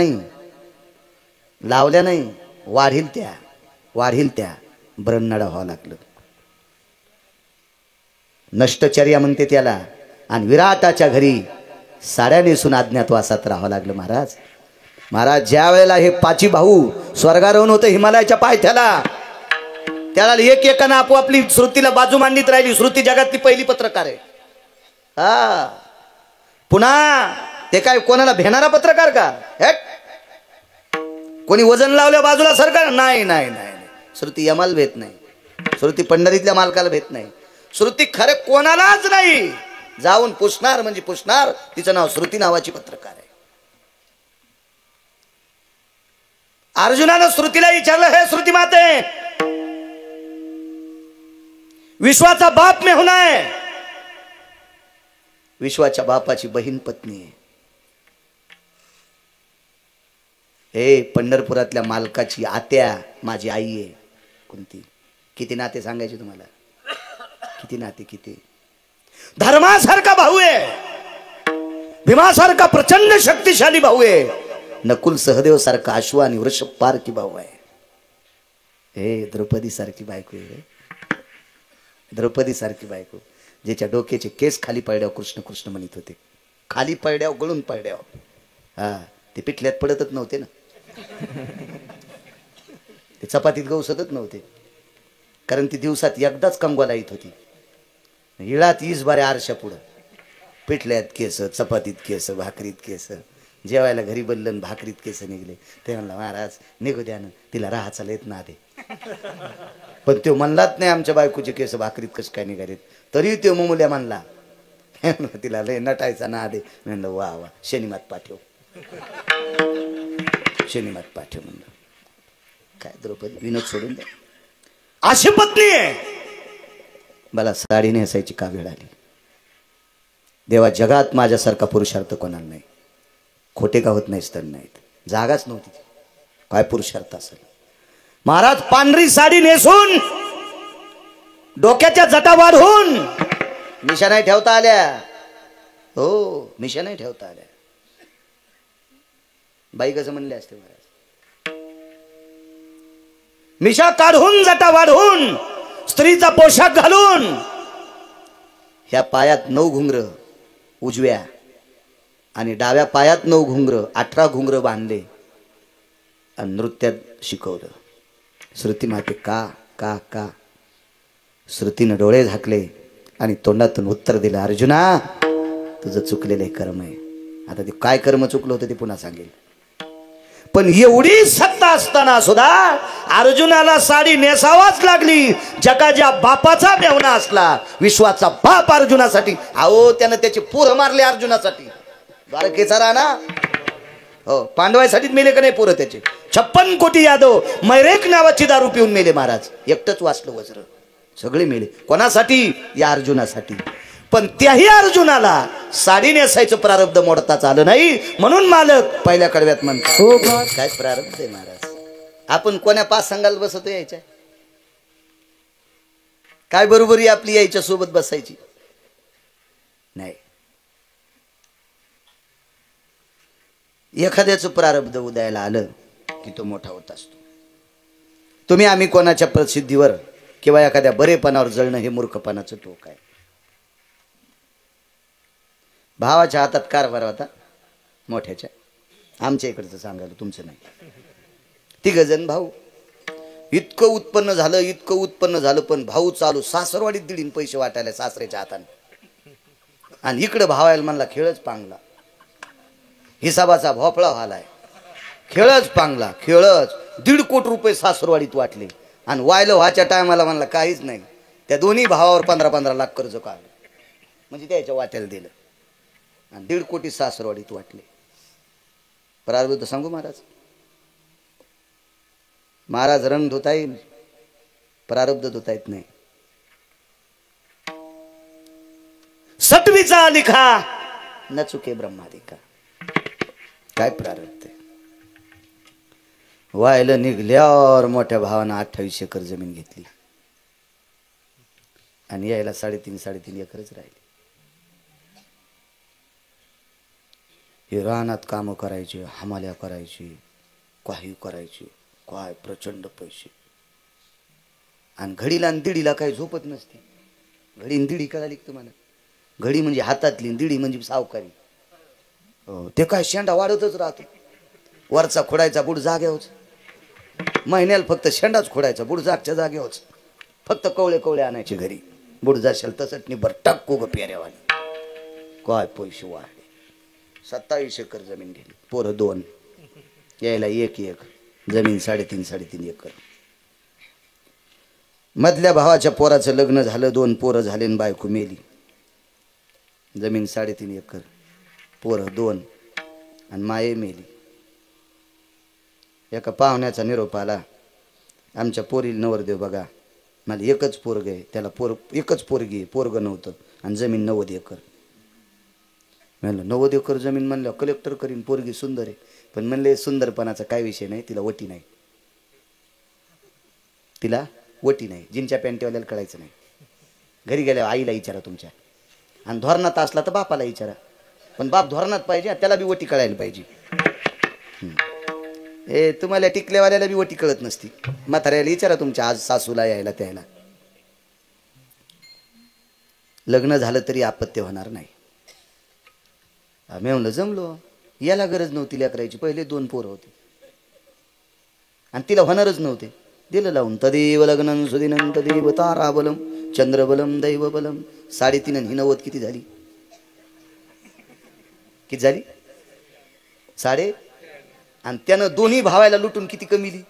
नाही वाढील त्या ब्रह्मनाडा व्हावं लागलं. नष्टचर्या म्हणते त्याला. आणि विराटाच्या घरी साड्या नेसून अज्ञातवासात राहावं लागलं. महाराज ज्या वेळेला हे पाची भाऊ स्वर्गारोहण होतं हिमालयाच्या पायथ्याला, त्याला एक एकानं आपोआपली श्रुतीला बाजू मांडीत राहिली. श्रुती जगातली पहिली पत्रकार आहे. हा, पुन्हा ते काय कोणाला भेणारा पत्रकार का? कोणी वजन लावल्या बाजूला सरकार? नाही नाही नाही. श्रुती यमाला भेट नाही. श्रुती पंढरीतल्या मालकाला भेट नाही. श्रुती खरे कोणालाच नाही. जाऊन पुसणार म्हणजे पुसणार. तिचं नाव श्रुती नावाची पत्रकार आहे. अर्जुनानं श्रुतीला विचारलं, हे श्रुती माते, विश्वाचा बाप में होना है. विश्वाच्या बापाची बहीण पत्नी आहे. हे पंढरपुरातल्या मालकाची आत्या माझी आई आहे. कोणती? किती नाते सांगायचे तुम्हाला? किती नाते? किती? धर्मासारखा भाऊ आहे, भीमासारखा प्रचंड शक्तिशाली भाऊ आहे, नकुल सहदेव सारखा अश्व आणि वृषभ पारखी भाऊ आहे. हे द्रौपदी सारखी बायको आहे. द्रौपदी सारखी बायको, ज्याच्या डोक्याचे केस खाली पडल्यावर कृष्ण कृष्ण म्हणत होते. खाली पडल्यावर गळून पडल्यावर. हा, ते पिठल्यात पडतच नव्हते ना, ते चपातीत गवसतच नव्हते. कारण ती दिवसात एकदाच कंगवाला येत होती. हिळात 20 बारे आरशा पुढं, पिठल्यात केस, चपातीत केस, भाकरीत केस. जेवायला घरी बदलन भाकरीत केस निघले. ते म्हणला महाराज निघू द्या ना, तिला राहाचा येत ना दे. पण तो म्हणलाच नाही आमच्या बायकोचे केस भाकरीत कसं काय निघालेत. तरी तो मुमुल्या म्हणला, तिला लय नटायचा ना दे. म्हणलं वा वा, शनिमात पाठव, शनिमात पाठव. म्हणलं काय द्रौपदी, विनोद सोडून द्या. अशी पत्नी आहे. मला साडी नेसायची का वेळ आली? देवा जगात माझ्यासारखा पुरुषार्थ कोणाला नाही. खोटे का होत नाही स्तन नाहीत. जागाच नव्हती. काय पुरुषार्थ असेल? महाराज पांढरी साडी नेसून डोक्याच्या जटा वाढवून मिशा नाही ठेवता आल्या. हो, मिशा नाही ठेवता आल्या. बाई कसं म्हणले असते महाराज? मिशा काढून जटा वाढवून स्त्रीचा पोशाख घालून ह्या पायात 9 घुंगर उजव्या, आणि डाव्या पायात 9 घुंगर 18 घुंगर बांधले आणि नृत्यात शिकवलं. श्रुती माते का का का. श्रुतीनं डोळे झाकले आणि तोंडातून उत्तर दिलं, अर्जुना तुझं चुकलेलं हे कर्म आहे. आता ते काय कर्म चुकलं होतं ते पुन्हा सांगेल. पण एवढी सत्ता असताना सुद्धा अर्जुनाला साडी नेसावाच लागली. जगाच्या बापाचा मेवणा असला, विश्वाचा बाप अर्जुनासाठी. अहो त्यानं त्याचे पोरं मारले अर्जुनासाठी. द्वारकेचा राणा हो पांडवांसाठीच मेले का नाही पोरं त्याचे. 56 कोटी यादव मैरेक नावाची दारू पिऊन मेले महाराज. एकटंच वाचलं वज्र, सगळे मेले. कोणासाठी? या अर्जुनासाठी. पण त्याही अर्जुनाला साडी नेसायचं प्रारब्ध मोडताच आलं नाही. म्हणून मालक पहिल्या कडव्यात म्हणतात काय प्रारब्ध आहे महाराज. आपण कोण्या पाच संघाला बसतो यायच्या काय बरोबरी आपली यायच्या सोबत बसायची नाही. एखाद्याचं प्रारब्ध उदयाला आलं की तो मोठा होत असतो. तुम्ही आम्ही कोणाच्या प्रसिद्धीवर किंवा एखाद्या बरेपणावर जळणं हे मूर्खपणाचं टोक आहे. भावाच्या हातात कारभार होता मोठ्याच्या, आमच्या इकडचं सांगायला तुमचं नाही. 3 जण भाऊ, इतकं उत्पन्न झालं पण भाऊ चालू सासरवाडीत दिडीन पैसे वाटायला सासऱ्याच्या हाताने. आणि इकडं भावायला म्हणला खेळच पांगला, हिसाबाचा भोपळा व्हालाय. खेळच पांगला, खेळच 1.5 कोटी रुपये सासरवाडीत वाटले. आणि वायलं व्हायच्या टायमाला म्हणला काहीच नाही. त्या दोन्ही भावावर 15-15 लाख कर्ज काढलं, म्हणजे त्याच्या वाट्याला दिलं आणि 1.5 कोटी सासरवाडीत वाटले. प्रारब्ध सांगू महाराज, महाराज रंग धुता येईल, प्रारब्ध धुता येत नाही. सटवीचा लिखा न चुके ब्रह्मादिका. काय प्रारब्ध आहे. व्हायला निघल्यावर मोठ्या भावानं 28 एकर जमीन घेतली आणि यायला 3.5 एकरच राहिली. हे रानात कामं करायचे, हमाल्या करायची, काही करायचे, काय प्रचंड पैसे. आणि घडीला आणि दिडीला काही झोपत नसते. घडी आणि दिडी कळाली तुम्हाला. घडी म्हणजे हातातली, दिडी म्हणजे सावकारी. ते काय शेंडा वाढतच राहतो. वरचा खोडायचा बुड जाग्यावच, महिन्याला फक्त शेंडाच खोडायचा, बुड जागच्या जाग्यावच. फक्त कवळे आणायचे घरी. बुड जाशाल तसंच निबर टाकू ग प्याऱ्यावानी. काय पैसे वाढले. 27 एकर जमीन गेली. पोरं 2, यायला 1 जमीन 3.5 एकर. मधल्या भावाच्या पोराचं लग्न झालं, 2 पोरं झाले आणि बायको मेली. जमीन 3.5 एकर, पोरं 2 आणि माये मेली. एका पाहुण्याचा निरोप आला, आमच्या पोरीला नवरदेव बघा. मला एकच पोरग आहे, त्याला एकच पोरगी आहे, पोरग नव्हतं आणि जमीन 90 एकर. म्हणलं 90 एकर जमीन म्हणलं कलेक्टर करीन, पोरगी सुंदर आहे. पण म्हणले सुंदरपणाचा काय विषय नाही, तिला वटी नाही. तिला वटी नाही. जिनच्या पॅन्टीवाल्याला कळायचं नाही. घरी गेल्यावर आईला विचारा तुमच्या, आणि धोरणात असला तर बापाला विचारा. पण बाप धोरणात पाहिजे, त्याला बी वटी कळायला पाहिजे. हे तुम्हाला टिकलेवाल्याला बी वटी कळत नसती. म्हाताऱ्याला विचारा तुमच्या, आज सासूला यायला त्याला. लग्न झालं तरी आपत्ती होणार नाही. आम्ही म्हणलं जमलो, याला गरज नव्हती लेकरायची. पहिले 2 पोरं होते आणि तिला होणारच नव्हते. दिलं लावून. तदेव लग्नं सुदिनं तदेव ताराबलम चंद्रबलम दैवबलम. 3.5 आणि 90 किती झाली? किती झाली? 3.5. आणि त्यानं दोन्ही भावायला लुटून किती कमीली.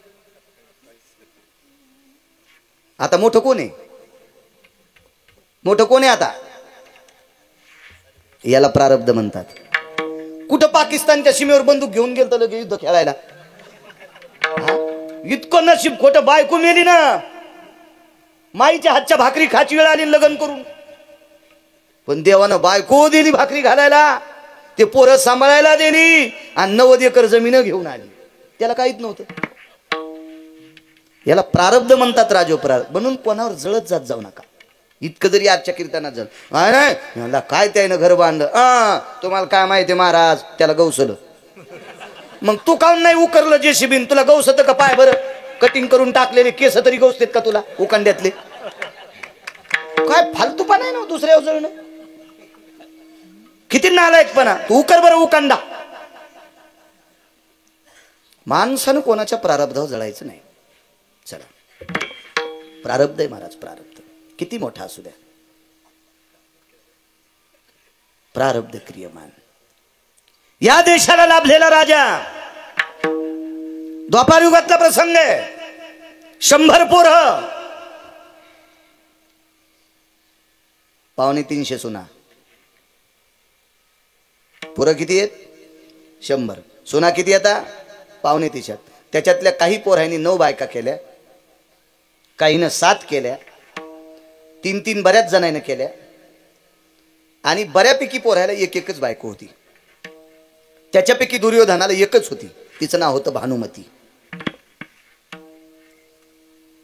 आता मोठं कोण आहे? मोठं कोण आहे आता? याला प्रारब्ध म्हणतात. कुठं पाकिस्तानच्या सीमेवर बंदूक घेऊन गेलं तर लगे युद्ध खेळायला. इतकं नशीब खोटं. बायको मेली ना, माईच्या हातच्या भाकरी खाची वेळ आली लग्न करून. पण देवानं बायको दिली भाकरी घालायला, ते पोरं सांभाळायला दिली आणि 90 एकर जमीन घेऊन आली. त्याला काहीच नव्हतं. याला प्रारब्ध म्हणतात. राजो प्रारब्ध. म्हणून कोणावर जळत जात जाऊ नका. इतकं जरी आजच्या कीर्तनात जळ नाही काय त्यानं घर बांधलं. तुम्हाला काय माहिती महाराज, त्याला गौसलं. मग तू काऊन नाही उकरलं जेसीबीन? तुला गौसत का पाय बरं? कटिंग करून टाकलेले केस तरी गौसतेत का तुला उकांड्यातले? काय फालतूपणा आहे ना दुसऱ्यावर जळणं. किती नालायकपणा. तू कर बरं उकांडा. माणसानं कोणाच्या प्रारब्धावर जळायचं नाही. चला, प्रारब्ध आहे महाराज, प्रारब्ध किती मोठा असू द्या, प्रारब्ध क्रियमान. या देशाला लाभलेला राजा, द्वापार युगातला प्रसंग आहे. 100 पोरं, 250 सुना. पोरं किती आहेत? 100. सुना किती आता? 250. त्याच्यातल्या काही पोरांनी 9 बायका केल्या, काहीनं 7 केल्या, 3 बऱ्याच जणांनी केल्या, आणि बऱ्यापैकी पोरायला एकच बायको होती. त्याच्यापैकी दुर्योधनाला एकच होती, तिचं नाव होतं भानुमती.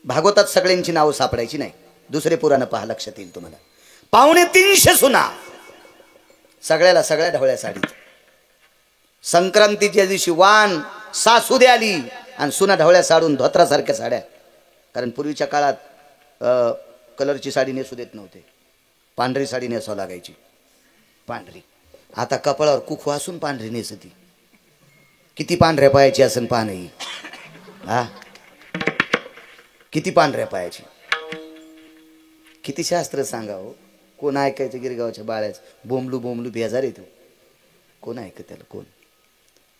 भागवतात सगळ्यांची नावं सापडायची नाही, दुसरे पुराण पहा, लक्षात येईल तुम्हाला. 250 सुना, सगळ्या ढवळ्या साडीत. संक्रांतीच्या दिवशी वाण सासू दे आली आणि सुना ढवळ्या साडून धोत्रासारख्या साड्या. कारण पूर्वीच्या काळात कलरची साडी नेसू देत नव्हते, पांढरी साडी नेसावं लागायची, पांढरी. आता कपाळावर कुकू असून पांढरी नेसती. किती पांढऱ्या पायाची असन पहा नाही. हा, किती पांढऱ्या पायाची, किती शास्त्र सांगा हो. कोण ऐकायचं गिरगावच्या बाळ्याच बोंबलू बोंबलू बेजार येतो. कोण ऐकत त्याला? कोण?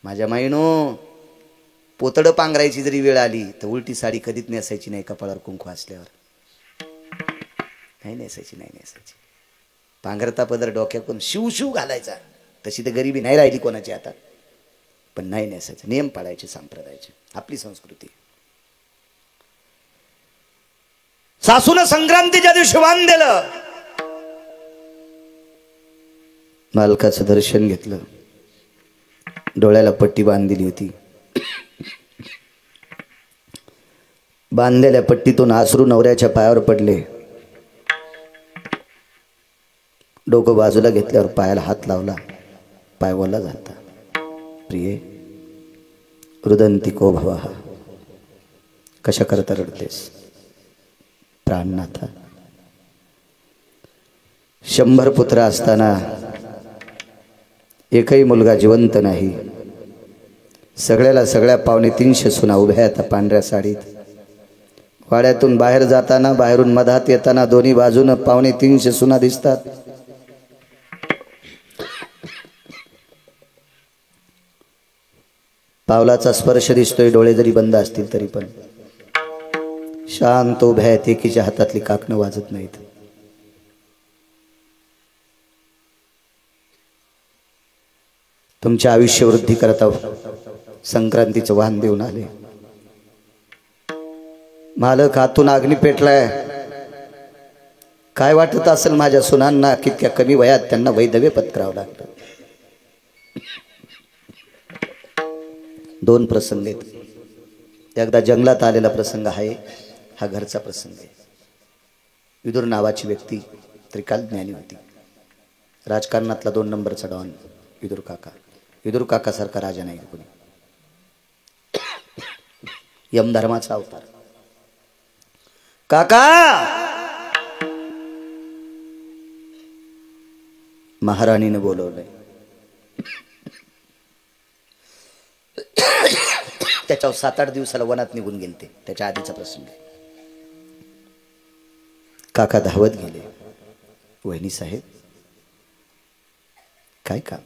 माझ्या माईनो, पोतडं पांघरायची जरी वेळ आली तर उलटी साडी कधीच नेसायची नाही. कपाळावर कुंकू असल्यावर नाही नेसायची. पांघरता पदर डोक्यातून शिव घालायचा. तशी तर गरिबी नाही राहिली कोणाची आता, पण नाही नेसायचं. नियम पाळायचे, संप्रदायाचे, आपली संस्कृती. सासूनं संक्रांतीच्या दिवशी वाण दिलं, मालकाचं दर्शन घेतलं, डोळ्याला पट्टी बांधलेली होती. बांधलेल्या पट्टीतून आसरू नवऱ्याच्या पायावर पडले. डोकं बाजूला घेतल्यावर पायाला हात लावला, पाय ओला झालता. प्रिये, रुदंती को भवा, कशा करता रडतेस? प्राणनाथा, 100 पुत्र असताना एकही मुलगा जिवंत नाही. सगळ्या 250 सुना उभ्या आता पांढऱ्या साडीत. वाड्यातून बाहेर जाताना, बाहेरून मधात येताना दोन्ही बाजूनं 250 सुना दिसतात. पावलाचा स्पर्श दिसतोय, डोळे जरी बंद असतील तरी पण शांत उभ्या आहेत. एकीच्या हातातली काकणं वाजत नाहीत. तुमच्या आयुष्य वृद्धी करता संक्रांतीचं वाहन देऊन आले. मालक हातून अग्नी पेटलाय. काय वाटत असेल माझ्या सुनांना, कितक्या कमी वयात त्यांना वैधव्य पत्करावं लागतं. 2 प्रसंग आहेत. एकदा जंगलात आलेला प्रसंग आहे, हा घरचा प्रसंग आहे. विदुर नावाची व्यक्ती त्रिकाल ज्ञानी होती. राजकारणातला 2 नंबरचा डॉन विदुर काका. विदुर काका सारखा राजा नाही कोणी. यमधर्माचा अवतार. काका, महाराणीने बोलवलंय. त्याच्यावर 7-8 दिवसाला वनात निघून गेलते. त्याच्या आधीचा प्रसंग. काका धावत गेले. वहिनी साहेब, काय काम?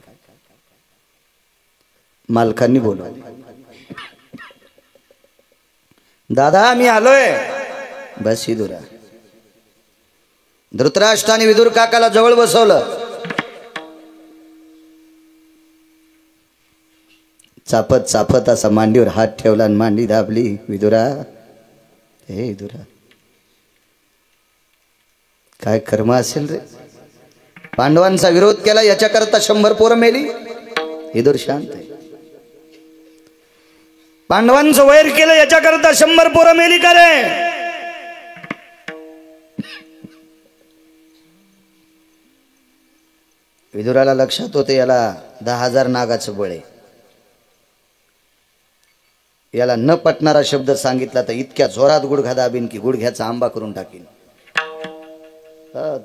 मालकांनी बोलवले. दादा, मी आलोय. बस विदुरा. धृतराष्ट्राने विदुर काकाला जवळ बसवलं. चापत असा मांडीवर हात ठेवला आणि मांडी दाबली. विदुरा, हे विदुरा, काय कर्म असेल रे? पांडवांचा विरोध केला, याच्याकरता 100 पोरं मेली. विदुर शांत आहे. पांडवांचं वैर केलं, याच्याकरता 100 पोरं मेली का रे? विदुराला लक्षात होते, याला 10,000 नागाचं बळ आहे. याला न पटणारा शब्द सांगितला तर इतक्या जोरात गुडघा दाबीन की गुडघ्याचा आंबा करून टाकीन.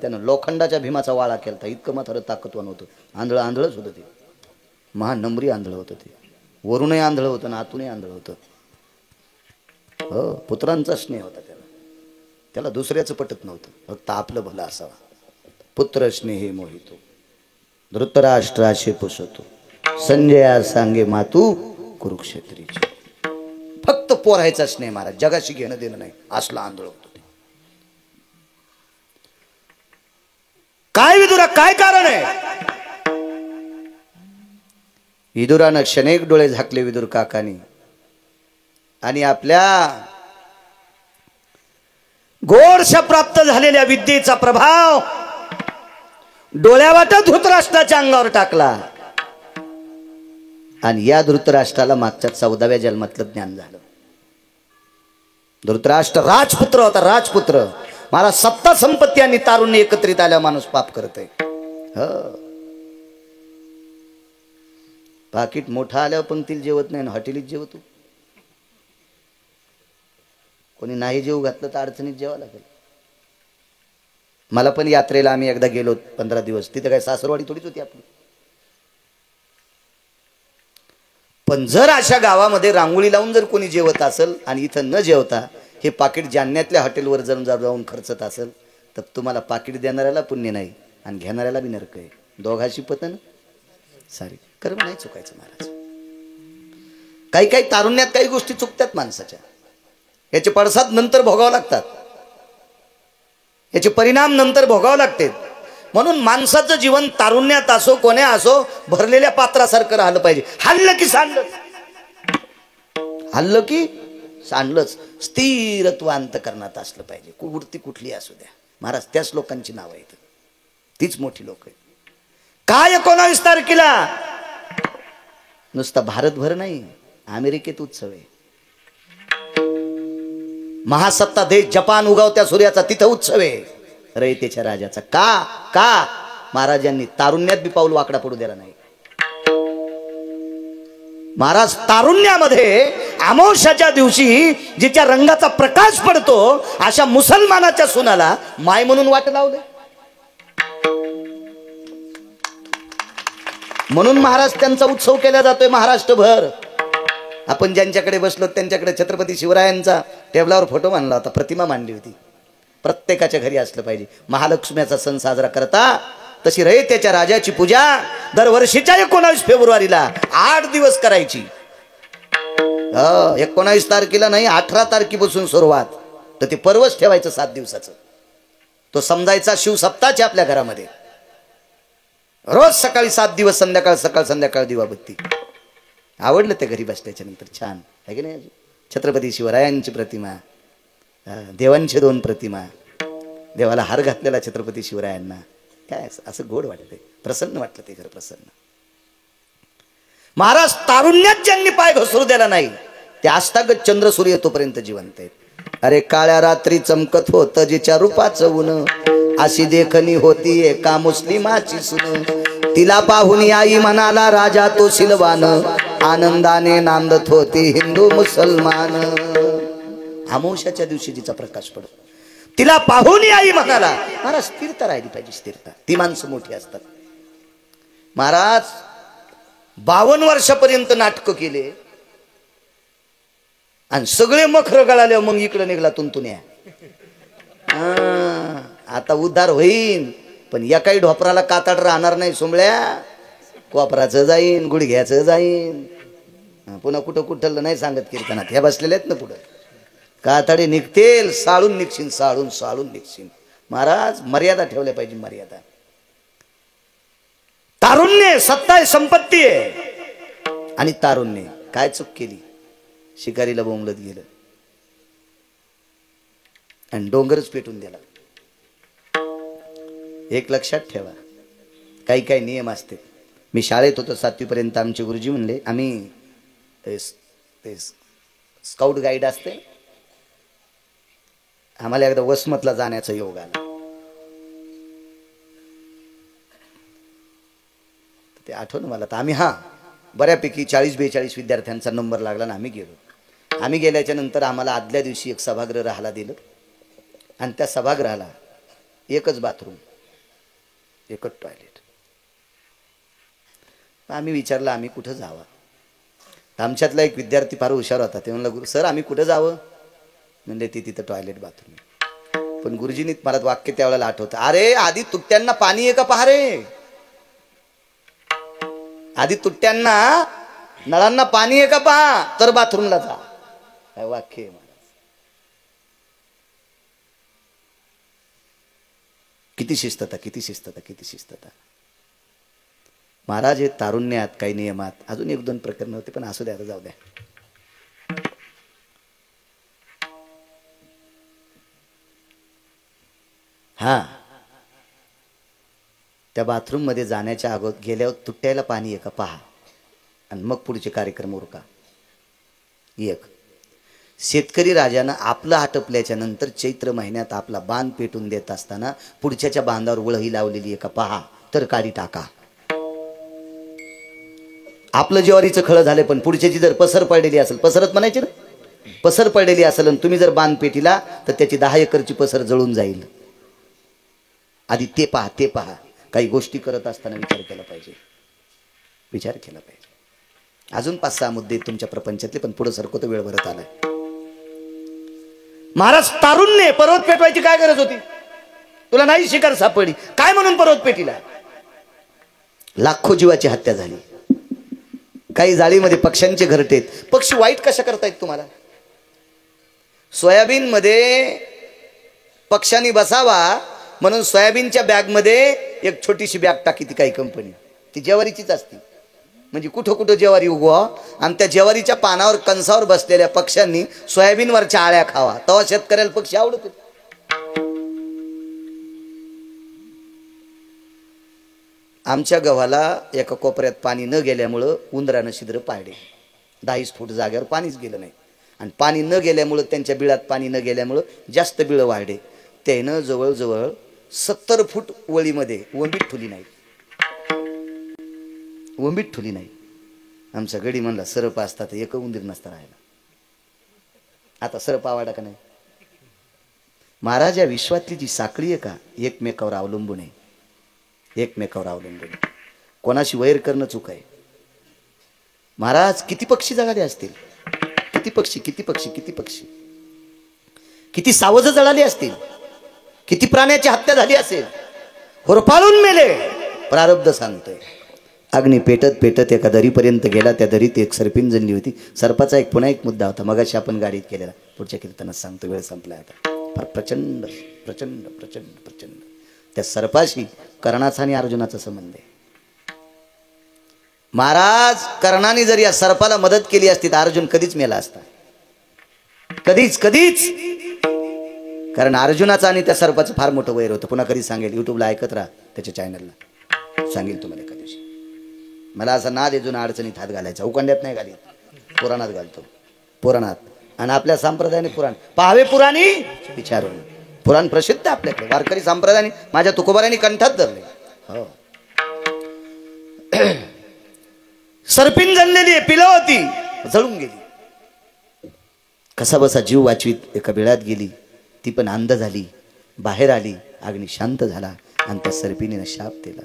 त्यानं लोखंडाच्या भीमाचा वाळा केलता, इतकं मात्र ताकदवान होतं. आंधळच होतं ते, महानंबरी आंधळं होतं ते, वरूनही आंधळं होतं ना आतूनही आंधळं होतं. पुत्रांचा स्नेह होता त्याला दुसऱ्याचं पटत नव्हतं, फक्त आपलं भलं असावा. पुत्र स्नेहे मोहितो धृतराष्ट्राशे पुसतो, संजया सांगे मातू कुरुक्षेत्रीची. फक्त पोरायचा स्नेह महाराज, जगाशी घेणं देणं नाही, असला आंधळ होतो ते. काय विदुरा, काय कारण आहे? विदुरानं क्षणिक डोळे झाकले विदुर काकानी, आणि आपल्या गोडशा प्राप्त झालेल्या विद्येचा प्रभाव डोळ्यावाट धृतराष्ट्राच्या अंगावर टाकला. आणि या धृतराष्ट्राला मागच्या 14व्या जन्मातलं ज्ञान झालं. धृतराष्ट्र राजपुत्र होता, राजपुत्र. मला सत्ता संपत्ती आणि तारुण्य एकत्रित आल्या माणूस पाप करत आहे. पाकिट मोठा आल्यावर पंक्तीला जेवत नाही, हॉटेलीत जेवतो. कोणी नाही जेव घातलं तर अडचणीत जेवा लागेल. मला पण यात्रेला आम्ही एकदा गेलो 15 दिवस, तिथे काय सासरवाडी थोडीच होती आपली. पण जर अशा गावामध्ये रांगोळी लावून जर कोणी जेवत असेल आणि इथं न जेवता हे पाकिट जालन्यातल्या हॉटेलवर जाऊन खर्चत असेल, तर तुम्हाला पाकिट देणाऱ्याला पुण्य नाही आणि घेणाऱ्याला बी नरक आहे. दोघाशी पतन सारी. कर्म नाही चुकायचं महाराज. काही तारुण्यात काही गोष्टी चुकतात माणसाच्या, याचे पडसाद नंतर भोगावं लागतात, याचे परिणाम नंतर भोगावं लागते. म्हणून माणसाचं जीवन तारुण्यात असो कोण्या असो भरलेल्या पात्रासारखं राहिलं पाहिजे. हल्लं की सांडलंच, हल्लं की सांडलंच. स्थिरत्व अंतकरणात असलं पाहिजे, वृत्ती कुठली असू द्या महाराज. त्याच लोकांची नावं आहेत, तीच मोठी लोक आहेत. काय 19 तारखेला नुसता भारतभर नाही, अमेरिकेत उत्सव आहे. महासत्ता देश जपान उगवत्या सूर्याचा तिथं उत्सव आहे, रयतेच्या राजाचा. का महाराजांनी तारुण्यात बी पाऊल वाकडा पडू दिला नाही. महाराज तारुण्यामध्ये अमावस्याच्या दिवशी जिच्या रंगाचा प्रकाश पडतो अशा मुसलमानाच्या सुनाला माय म्हणून वाट लावले. म्हणून महाराज त्यांचा उत्सव केला जातोय महाराष्ट्रभर. आपण ज्यांच्याकडे बसलो त्यांच्याकडे छत्रपती शिवरायांचा टेबलावर फोटो मांडला होता, प्रतिमा मांडली होती. प्रत्येकाच्या घरी असलं पाहिजे. महालक्ष्मीचा सण साजरा करता तशी रयतेच्या राजाची पूजा दरवर्षीच्या 19 फेब्रुवारीला 8 दिवस करायची. 19 तारखेला नाही, 18 तारखेपासून सुरुवात. तर ते पर्वच ठेवायचं 7 दिवसाचं. तो समजायचा शिवसप्ताहाची आपल्या घरामध्ये. रोज सकाळी 7 दिवस, संध्याकाळ दिवाबत्ती. आवडलं ते घरी बसल्याच्या नंतर छान आहे की नाही. छत्रपती शिवरायांची प्रतिमा, देवांचे 2 प्रतिमा, देवाला हार घातलेला छत्रपती शिवरायांना. काय असं गोड वाटतंय, प्रसन्न वाटलं ते घर प्रसन्न. महाराज तारुण्यात ज्यांनी पाय घसरू दिला नाही ते आस्तागत चंद्र सूर्य येतोपर्यंत जिवंत आहेत. अरे काळ्या रात्री चमकत होत जिच्या रूपाचं ऊन, अशी देखणी होती एका मुस्लिमाची सून. तिला पाहुनी आई म्हणाला राजा तो सिलवान, आनंदाने नांदत होती हिंदू मुसलमान. अमावस्याच्या दिवशी तिचा प्रकाश पडतो, तिला पाहुनी आई म्हणाला. महाराज स्थिरता राहिली पाहिजे, स्थिरता. ती माणसं मोठी असतात. महाराज 52 वर्षापर्यंत नाटकं केले आणि सगळे मखर गळाले. मग इकडे निघाला तुंतुन्या. आता उद्धार होईन, पण एकाही ढोपराला कातड राहणार नाही. सोमळ्या कोपराचं जाईन, गुडघ्याचं जाईन. पुन्हा कुठं नाही सांगत कीर्तनात. ह्या बसलेले आहेत ना पुढं. कातडे निघतील, साळून निघशील, साळून निघशील. महाराज मर्यादा ठेवल्या पाहिजे, मर्यादा. तारुण्य सत्ता आहे, संपत्ती आहे. आणि तारुण्य काय चूक केली, शिकारीला बोंबलत गेलं आणि डोंगरच पेटून दिला. एक लक्षात ठेवा, काही नियम असते. मी शाळेत होतो 7वी पर्यंत. आमचे गुरुजी म्हणले, आम्ही ते स्काउट गाईड असते, आम्हाला एकदा वसमतला जाण्याचा योग आला. ते आठवण मला. तर आम्ही बऱ्यापैकी 40-42 विद्यार्थ्यांचा नंबर लागला ना आम्ही गेलो. आम्ही गेल्याच्या नंतर आम्हाला आदल्या दिवशी एक सभागृह राहायला दिलं आणि त्या सभागृहाला एकच बाथरूम, एकच टॉयलेट. आम्ही विचारलं आम्ही कुठं जावं. आमच्यातला एक विद्यार्थी फार हुशार होता. ते म्हणलं गुरु सर आम्ही कुठं जावं. म्हणजे ती तिथं टॉयलेट बाथरूम. पण गुरुजींनी मला वाक्य त्यावेळेला आठवतं, अरे आधी तुट्ट्यांना पाणी आहे का पहा रे. आधी तुट्ट्यांना नळांना पाणी आहे का पहा तर बाथरूमला जा. काय वाक्य आहे महाराज. किती शिस्तता, किती शिस्तता, किती शिस्तता. महाराज हे तारुण्यात काही नियमात अजून एक दोन प्रकरण होते पण असू द्या, जाऊ द्या. हा त्या बाथरूम मध्ये जाण्याच्या अगोदर गेल्यावर तुट्ट्याला पाणी आहे का पहा आणि मग पुढचे कार्यक्रम उरका. एक शेतकरी राजानं आपलं आटपल्याच्या नंतर चैत्र महिन्यात आपला बांध पेटून देत असताना पुढच्याच्या बांधावर वळही लावलेली आहे का पहा तर काढी टाका. आपलं ज्वारीचं खळं झाले पण पुढच्याची जर पसर पडलेली असेल, पसरत म्हणायची ना, पसर पडलेली असेल आणि तुम्ही जर बांध पेटीला तर त्याची 10 एकरची पसर जळून जाईल. आधी ते पहा, ते पहा. काही गोष्टी करत असताना विचार केला पाहिजे, विचार केला पाहिजे. अजून 5-6 मुद्दे तुमच्या प्रपंचातले पण पुढे सरकतो, वेळ भरत आलाय. महाराज तारुण्य पर्वत पेटवायची काय गरज होती. तुला नाही शिकार सापडली काय म्हणून पर्वत पेटीला. लाखो जीवाची हत्या झाली. काही जाळीमध्ये पक्ष्यांचे घरटे. पक्षी वाईट कशा करतायत तुम्हाला. सोयाबीन मध्ये पक्ष्यांनी बसावा म्हणून सोयाबीनच्या बॅग मध्ये एक छोटीशी बॅग टाकी ती काही कंपनी, ती ज्वारीचीच असती. म्हणजे कुठं कुठं ज्वारी उगवा आणि त्या ज्वारीच्या पानावर कंसावर बसलेल्या पक्ष्यांनी सोयाबीनवरच्या आळ्या खावा. तेव्हा शेतकऱ्याला पक्षी आवडत. आमच्या गव्हाला एका कोपऱ्यात पाणी न गेल्यामुळं उंदरानं छिद्र पाडले. 10 फूट जागेवर पाणीच गेलं नाही आणि पाणी न गेल्यामुळं त्यांच्या बिळात पाणी न गेल्यामुळं जास्त बिळं वाढले. त्यानं जवळजवळ 70 फूट वळीमध्ये वंबीत ठुली नाही, वंबीत ठुली नाही. आमचा गडी म्हणला सरप असता तर एक उंदीर नसता राहिला. आता सरप आवडा का नाही. महाराज या विश्वातली जी साखळी आहे का एकमेकावर अवलंबून आहे, एकमेकावर अवलंबून. कोणाशी वैर करणं चूक आहे. महाराज किती पक्षी जळाले असतील, किती पक्षी, किती पक्षी, किती पक्षी, किती सावज जळाली असतील, किती प्राण्याची हत्या झाली असेल, होरपाळून मेले. प्रारब्ध सांगतोय. अग्नी पेटत पेटत एका दरीपर्यंत गेला. त्या दरीत एक सर्पिन जणली होती. सर्पाचा एक पुन्हा एक मुद्दा होता मगाशी आपण गाडीत केलेला, पुढच्या कीर्तनात सांगतो, वेळ संपला आता. फार प्रचंड प्रचंड प्रचंड प्रचंड त्या सर्पाशी कर्णाचा आणि अर्जुनाचा संबंध आहे. महाराज कर्णाने जर या सर्पाला मदत केली असती तर अर्जुन कधीच मेला असता, कधीच कधीच. कारण अर्जुनाचा आणि त्या सर्पाचं फार मोठं वैर होतं. पुन्हा कधी सांगेल, युट्यूबला ऐकत राहा, त्याच्या चॅनलला सांगेल तुम्हाला एका दिवशी. मला असा नाद अजून अडचणीत हात घालायचा. उकंड्यात नाही घालीत, पुराणात घालतो, पुराणात. आणि आपल्या संप्रदायाने पुराण पाहावे. पुराणी विचारून पुराण प्रसिद्ध आपल्याकडे वारकरी संप्रदायाने माझ्या तुकोबारांनी कंठात धरले. हो सर्पिन जणलेली पिलं होती, जळून गेली. कसा बसा जीव वाचवीत एका बिळात गेली. ती पण अंध झाली, बाहेर आली. अग्नी शांत झाला आणि त्या सर्पिणीने शाप दिला.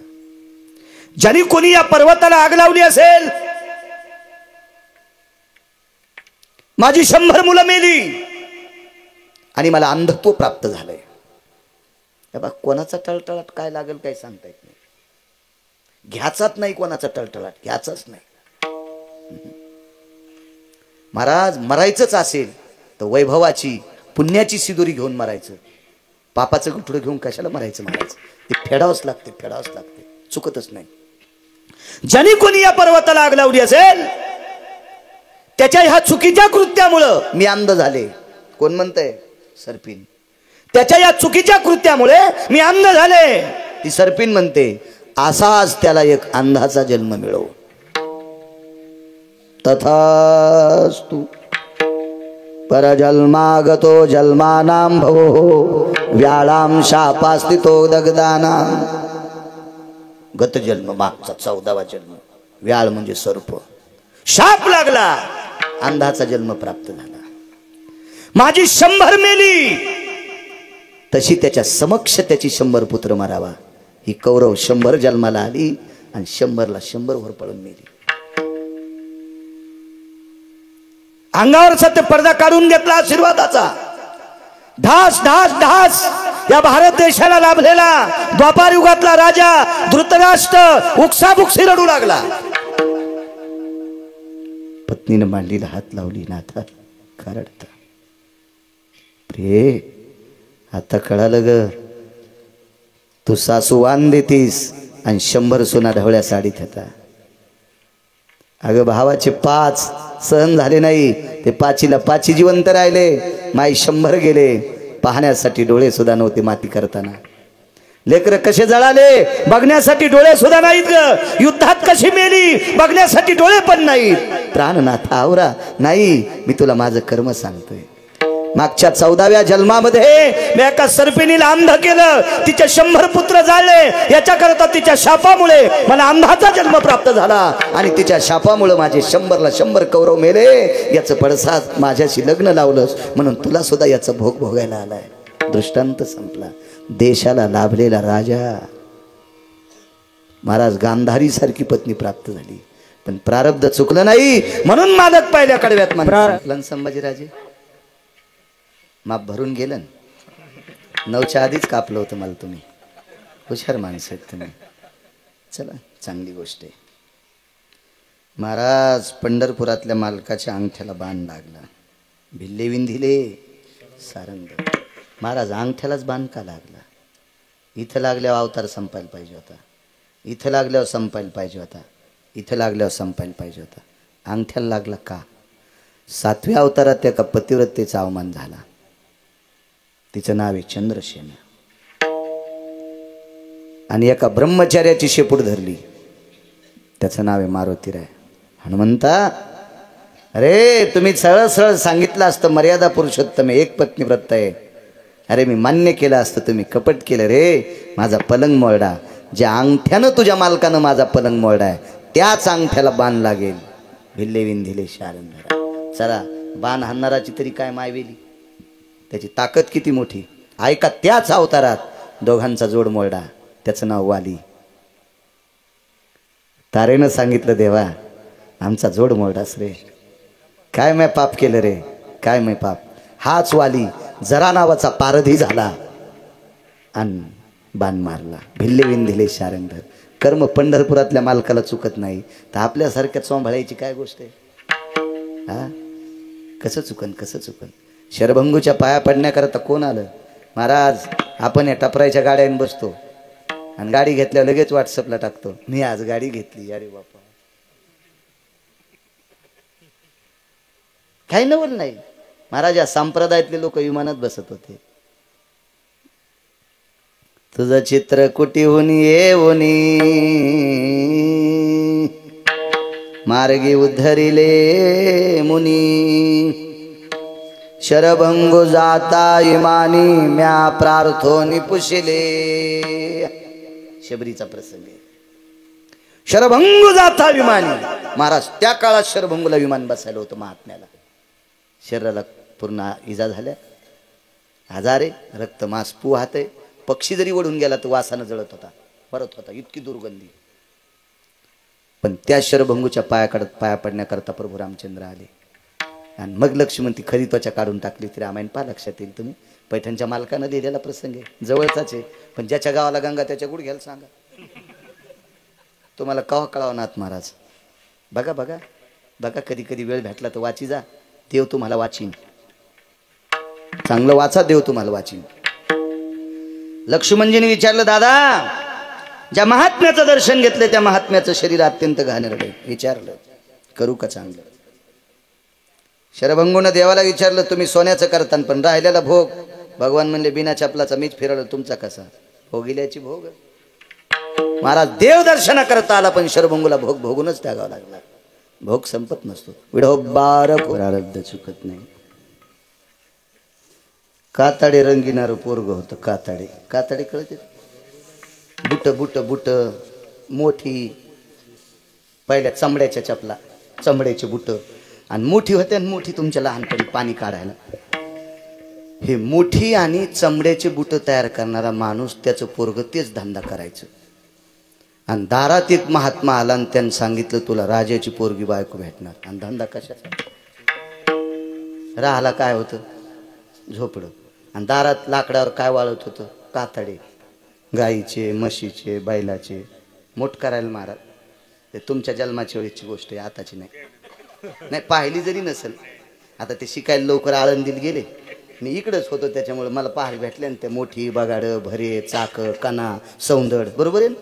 ज्याने कोणी या पर्वताला आग लावली असेल, माझी 100 मुलं मेली आणि मला अंधत्व प्राप्त झालंय. कोणाचा टळटळाट काय लागेल काय सांगता येत नाही. घ्याचाच नाही कोणाचा टळटळाट, घ्याचाच नाही. महाराज मरायचंच असेल तर वैभवाची पुण्याची सिदोरी घेऊन मरायचं. पापाचं गुठडं घेऊन कशाला मरायचं. महाराज ते फेडावंच लागते, फेडावंच लागते, चुकतच नाही. ज्याने कोणी या पर्वताला आग लावली असेल त्याच्या ह्या चुकीच्या कृत्यामुळं मी अंध झाले. कोण म्हणतंय. सर्पिन. त्याच्या या चुकीच्या कृत्यामुळे मी अंध झाले. ती सर्पिन म्हणते असाच त्याला एक अंधाचा जन्म मिळो. तथास्तु. परजन्मागतो जन्मानां भवो व्याळां शापास्तितो दगदानां. गत जन्म मागचा 14वा जन्म. व्याळ म्हणजे सर्प. शाप लागला, अंधाचा जन्म प्राप्त झाला. माझी 100 मेली तशी त्याच्या समक्ष त्याची 100 पुत्र मारावा. ही कौरव 100 जन्माला आली आणि 100ला 100 वर पळून मेली. अंगावरचा ते पडदा काढून घेतला आशीर्वादाचा. ढास ढास ढास या भारत देशाला लाभलेला द्वापार युगातला राजा धृतराष्ट्र उकसाबुकसी रडू लागला. पत्नीने मांडीला हात लावली. नाथा का रडता? प्रिये आता कळालं ग, तू सासू वाण देतीस आणि 100 सोना ढवळ्या साडीत होता. अगं भावाचे 5 सहन झाले नाही, ते 5ला 5 जिवंत राहिले. माई 100 गेले. पाहण्यासाठी डोळे सुद्धा नव्हते माती करताना. लेकर कसे जळाले बघण्यासाठी डोळे सुद्धा नाहीत ग. युद्धात कशी मेली बघण्यासाठी डोळे पण नाहीत. प्राणनाथ आवरा. नाही, मी तुला माझं कर्म सांगतोय. मागच्या 14व्या जन्मामध्ये मी एका सर्पिणीला अंध केलं, तिचे 100 पुत्र जाळले. याच्याकरता तिच्या शापामुळे मला अंधाचा जन्म प्राप्त झाला आणि तिच्या शापामुळे माझे 100ला 100 कौरव मेले. याचं पडसाद माझ्याशी लग्न लावलंस म्हणून तुला सुद्धा याचा भोग भोगायला आलाय. दृष्टांत संपला. देशाला लाभलेला राजा महाराज गांधारी सारखी पत्नी प्राप्त झाली, पण प्रारब्ध चुकलं नाही म्हणून मालक पाहिल्या कडव्यात म्हणून. संभाजीराजे माप भरून गेलं. 9च्या आधीच कापलं होतं मला. तुम्ही हुशार माणसं आहेत तुम्ही. चला चांगली गोष्ट आहे. महाराज पंढरपुरातल्या मालकाच्या अंगठ्याला बाण लागला. भिल्ले विंधिले सारंग. महाराज अंगठ्यालाच बाण का लागला? इथं लागल्यावर अवतार संपायला पाहिजे होता. इथं लागल्यावर संपायला पाहिजे होता. इथं लागल्यावर संपायला पाहिजे होता. अंगठ्याला लागला का? 7व्या अवतारात त्या का पतिव्रतेचा अवमान झाला. तिचं नाव आहे चंद्रसेन. आणि एका ब्रह्मचार्याची शेपूट धरली. त्याचं नाव आहे मारुतीराय. हनुमंता अरे तुम्ही सरळ सरळ सांगितलं असतं मर्यादा पुरुषोत्तम एक पत्नी व्रत आहे. अरे मी मान्य केलं असतं. तुम्ही कपट केलं रे. माझा पलंग मोडा. ज्या अंगठ्यानं तुझ्या मालकानं माझा पलंग मोडा आहे त्याच अंगठ्याला बाण लागेल. भिल्ले विंधिले शारंधरा. चला बाण हाणणाराची तरी काय मायवेली. त्याची ताकद किती मोठी. ऐका त्याच अवतारात दोघांचा जोड मोडा. त्याचं नाव वाली. तारेनं सांगितलं देवा आमचा जोड मोडास रे. काय मैं पाप केलं रे. काय मैं पाप. हाच वाली जरा नावाचा पारधी झाला आणि बाण मारला. भिल्ले विंधिले शारंधर. कर्म पंढरपुरातल्या मालकाला चुकत नाही तर आपल्यासारख्या चोंभाळायची काय गोष्ट आहे. हा कसं चुकन कसं चुकन. शरभंगूच्या पाया पडण्याकरता कोण आलं? महाराज आपण या टपरायच्या गाड्याने बसतो आणि गाडी घेतल्यावर लगेच व्हॉट्सअपला टाकतो मी आज गाडी घेतली. अरे बापा काही नवल नाही. महाराज या संप्रदायातले लोक विमानात बसत होते. तुझं चित्र कुटीहून येऊनी मार्गी उद्धरिले मुनी. शरभंगू जाता इमानी म्या प्रार्थोनी पुशिले. शबरीचा प्रसंग आहे. शरभंगू जाता विमानी. महाराज त्या काळात शरभंगूला विमान बसायला होतं महात्म्याला. शरीराला पूर्ण इजा झाल्या. आजारे रक्त मांस वाहतंय. पक्षी जरी ओढून गेला तर वासानं जळत होता परत होता इतकी दुर्गंधी. पण त्या शरभंगूच्या पाया पडण्याकरता प्रभू रामचंद्र आले आणि मग लक्ष्मण ती खरी त्वचा काढून टाकली. ती रामायण पहा लक्षात येईल. तुम्ही पैठणच्या मालकानं लिहिलेला प्रसंग आहे. जवळचाच आहे पण ज्याच्या गावाला गंगा त्याच्या गुडघ्याला सांगा. तुम्हाला कवा कळावं नाथ महाराज. बघा बघा बघा कधी कधी वेळ भेटला तर वाची जा. देव तुम्हाला वाचीन. चांगलं वाचा देव तुम्हाला वाचीन. लक्ष्मणजीने विचारलं दादा ज्या महात्म्याचं दर्शन घेतलं त्या महात्म्याचं शरीर अत्यंत घाणेरडं आहे. विचारलं करू का चांगलं. शरभंगूनं देवाला विचारलं तुम्ही सोन्याचं करतान पण राहिलेला भोग. भगवान म्हणले बिना चपलाचा मीच फिरवलं तुमचा कसा. भोगिल्याची भोग. महाराज देव दर्शना करता आला पण शरभंगूला भोग भोगूनच त्यागावं लागला. भोग संपत नसतो. विढोबार प्रारब्ध चुकत नाही. काताडे रंगीनार पोरग होतं. काताडे काताडे कळते. बुट बुट बुट मोठी पहिल्या चमड्याच्या चपला चमड्याचे बुट आणि मोठी होते आणि मोठी तुमच्या लहानपणी पाणी काढायला. हे मोठी आणि चमड्याचे बुट तयार करणारा माणूस त्याचं पोरग तेच धंदा करायचं. आणि दारात एक महात्मा आला आणि त्यानं सांगितलं तुला राजाची पोरगी बायको भेटणार. आणि धंदा कशाचा? राहाला काय होतं? झोपडं. आणि दारात लाकडावर काय वाळत होतं? कातडे, गाईचे, म्हशीचे, बैलाचे. मोठ करायला महाराज. ते तुमच्या जन्माच्या वेळेची गोष्ट आहे, आताची नाही. नाही पाहिली जरी नसेल. आता ते शिकायला लवकर आळंदीला गेले. मी इकडंच होतो त्याच्यामुळे मला पाहायला भेटले ना ते मोठी बगाड, भरे, चाक, कणा, सौंदड. बरोबर आहे ना?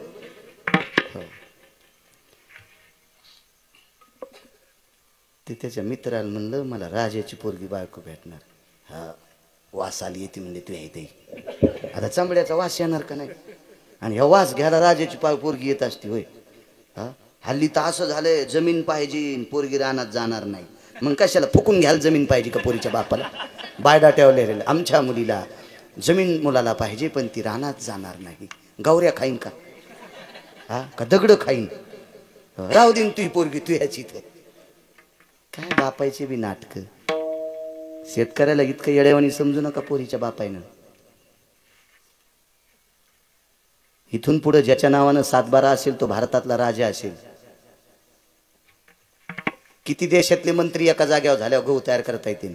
हो. ते त्याच्या मित्राला म्हणलं मला राजाची पोरगी बायको भेटणार. हा वास आली येते म्हणजे तू येते. आता चांबड्याचा वास येणार का नाही? आणि ह्या वास घ्यायला राजाची पोरगी येत असते होय. हा हल्ली तर असं झालंय जमीन पाहिजे पोरगी रानात जाणार नाही. मग कशाला फुकून घ्यायला जमीन पाहिजे का पोरीच्या बापाला? बायडा ठेवले आमच्या मुलीला जमीन मुलाला पाहिजे पण ती रानात जाणार नाही. गौऱ्या खाईन का? हा का दगड खाईन? राहू देईन तुही पोरगी तू ह्याची तर काय बापायचे बी नाटक. शेतकऱ्याला इतकं येड्यावानी समजू नका पोरीच्या बापायनं. इथून पुढे ज्याच्या नावानं 7-12 असेल तो भारतातला राजा असेल. किती देशातले मंत्री एका जागेवर झाल्यावर गहू तयार करता येतील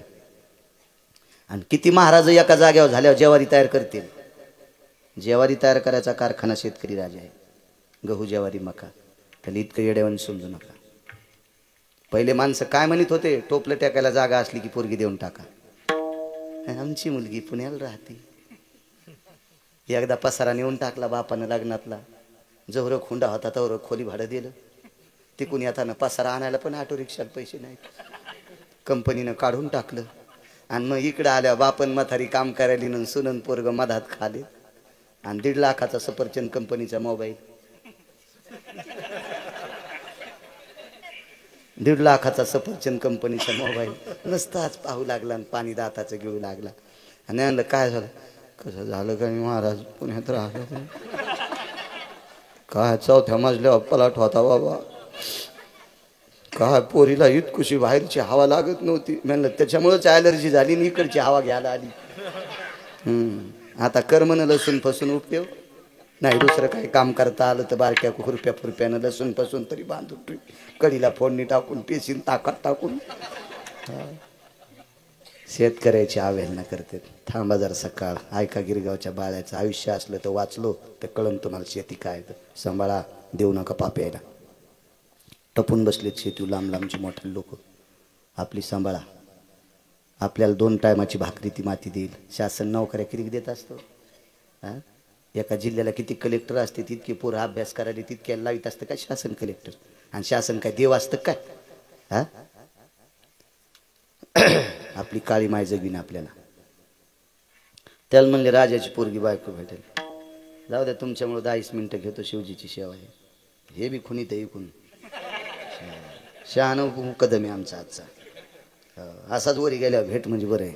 आणि किती महाराज एका जागेवर झाल्यावर ज्वारी तयार करतील. ज्वारी तयार करायचा कारखाना शेतकरी राजा आहे. गहू, ज्वारी, मका. त्याला इतकं येड्यावानी समजू नका. पहिले माणसं काय म्हणत होते? टोपलं टाकायला जागा असली की पोरगी देऊन टाका. आमची मुलगी पुण्याला राहते. एकदा पसारा नेऊन टाकला बापानं लग्नातला. जवळ खुंडा होता तवर खोली भाडं दिलं. तिकून येताना पसारा आणायला पण ऑटो रिक्षाला पैसे नाहीत. कंपनीनं काढून टाकलं. आणि मग इकडं आल्या बापन म्हातारी काम करायली न सुनन पोरग मधात खाले. आणि 1.5 लाखाचा सफरचंद कंपनीचा मोबाईल. 1.5 लाखाचा सफरचंद कंपनीचा मोबाईल नसताच पाहू लागला आणि पाणी दाताचं घेऊ लागला. आणि म्हणलं काय झालं? कसं झालं का महाराज पुण्यात राहिलं काय 4थ्या मजल्यावर पलाट होता बाबा. काय पोरीला इतकुशी बाहेरची हवा लागत नव्हती. म्हणलं त्याच्यामुळेच ॲलर्जी झाली आणि इकडची हवा घ्यायला आली. आता कर्मनं लसून फसून उपयोग नाही. दुसरं काही काम करता आलं तर बारक्या खुरप्या फुरप्यानं लसून फसून तरी बांधून कडीला फोडणी टाकून पेशीन ताकद टाकून शेतकऱ्याची अवहेलना करते. थांबा जरा सकाळ ऐका गिरगावच्या बाळ्याचं आयुष्य असलं तर वाचलो तर कळण तुम्हाला शेती काय. सांभाळा देऊ नका पाप यायला. टपून बसलेत शेती लांब लांबची मोठे लोक. आपली सांभाळा. आपल्याला 2 टायमाची भाकरी ती माती देईल. शासन नोकऱ्या किती देत असतो. हां एका जिल्ह्याला किती कलेक्टर असते तितके पोरं अभ्यास करायला तितक्या लावित असतं काय शासन कलेक्टर. आणि शासन काय देव असतं काय? हां आपली काळी माय जगीन आपल्याला. त्याला म्हणले राजाची पोरगी बायको भेटेल. जाऊ द्या तुमच्यामुळे 10 मिनिटं घेतो. शिवजीची सेवा आहे. हे बी खुनी ते ऐकून शहाणं कदम आहे आमचा आजचा. असाच वरी गेल्यावर भेट म्हणजे बरं आहे.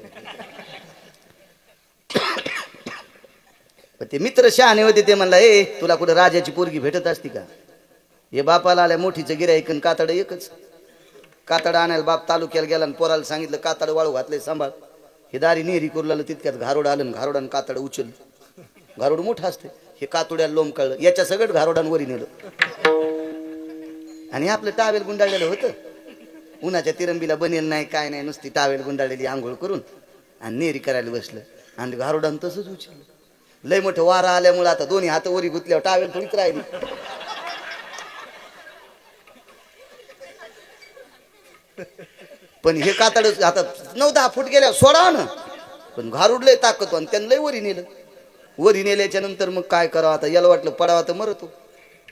पण ते मित्र शहाणे होते. ते म्हणला ए तुला कुठं राजाची पोरगी भेटत असती का? हे बापाला आल्या मोठीचं गिऱ्हाईक आणि कातड एकच. कातड आणायला बाप तालुक्याला गेला आणि पोराला सांगितलं कातड वाळू घातले सांभाळ. हे दारी नेहरी करू लागलं. तितक्यात घारोड आलं. घारोडानं कातड उचल. घारोड मोठं असते. हे कातुड्याला लोम कळलं. याच्या सगळं घारोडांवरी नेलं. आणि आपलं टावेल गुंडाळलेलं होतं. उन्हाच्या तिरंबीला बनेल नाही काय नाही. नुसती टावेल गुंडाळलेली आंघोळ करून आणि नेहरी करायला बसलं. आणि घारोडानं तसंच उचललं. लय मोठं वारा आल्यामुळे आता दोन्ही हात वरी गुतल्यावर टावेल थोडीच राहिली. पण हे कातड आता 9-10 फूट गेल्या सोडा ना. पण घारुडलंय ताकद आणि त्यांना लय वरी नेलं. वरी नेल्याच्या नंतर मग काय करावं आता. याला वाटलं पडावा तर मरतो.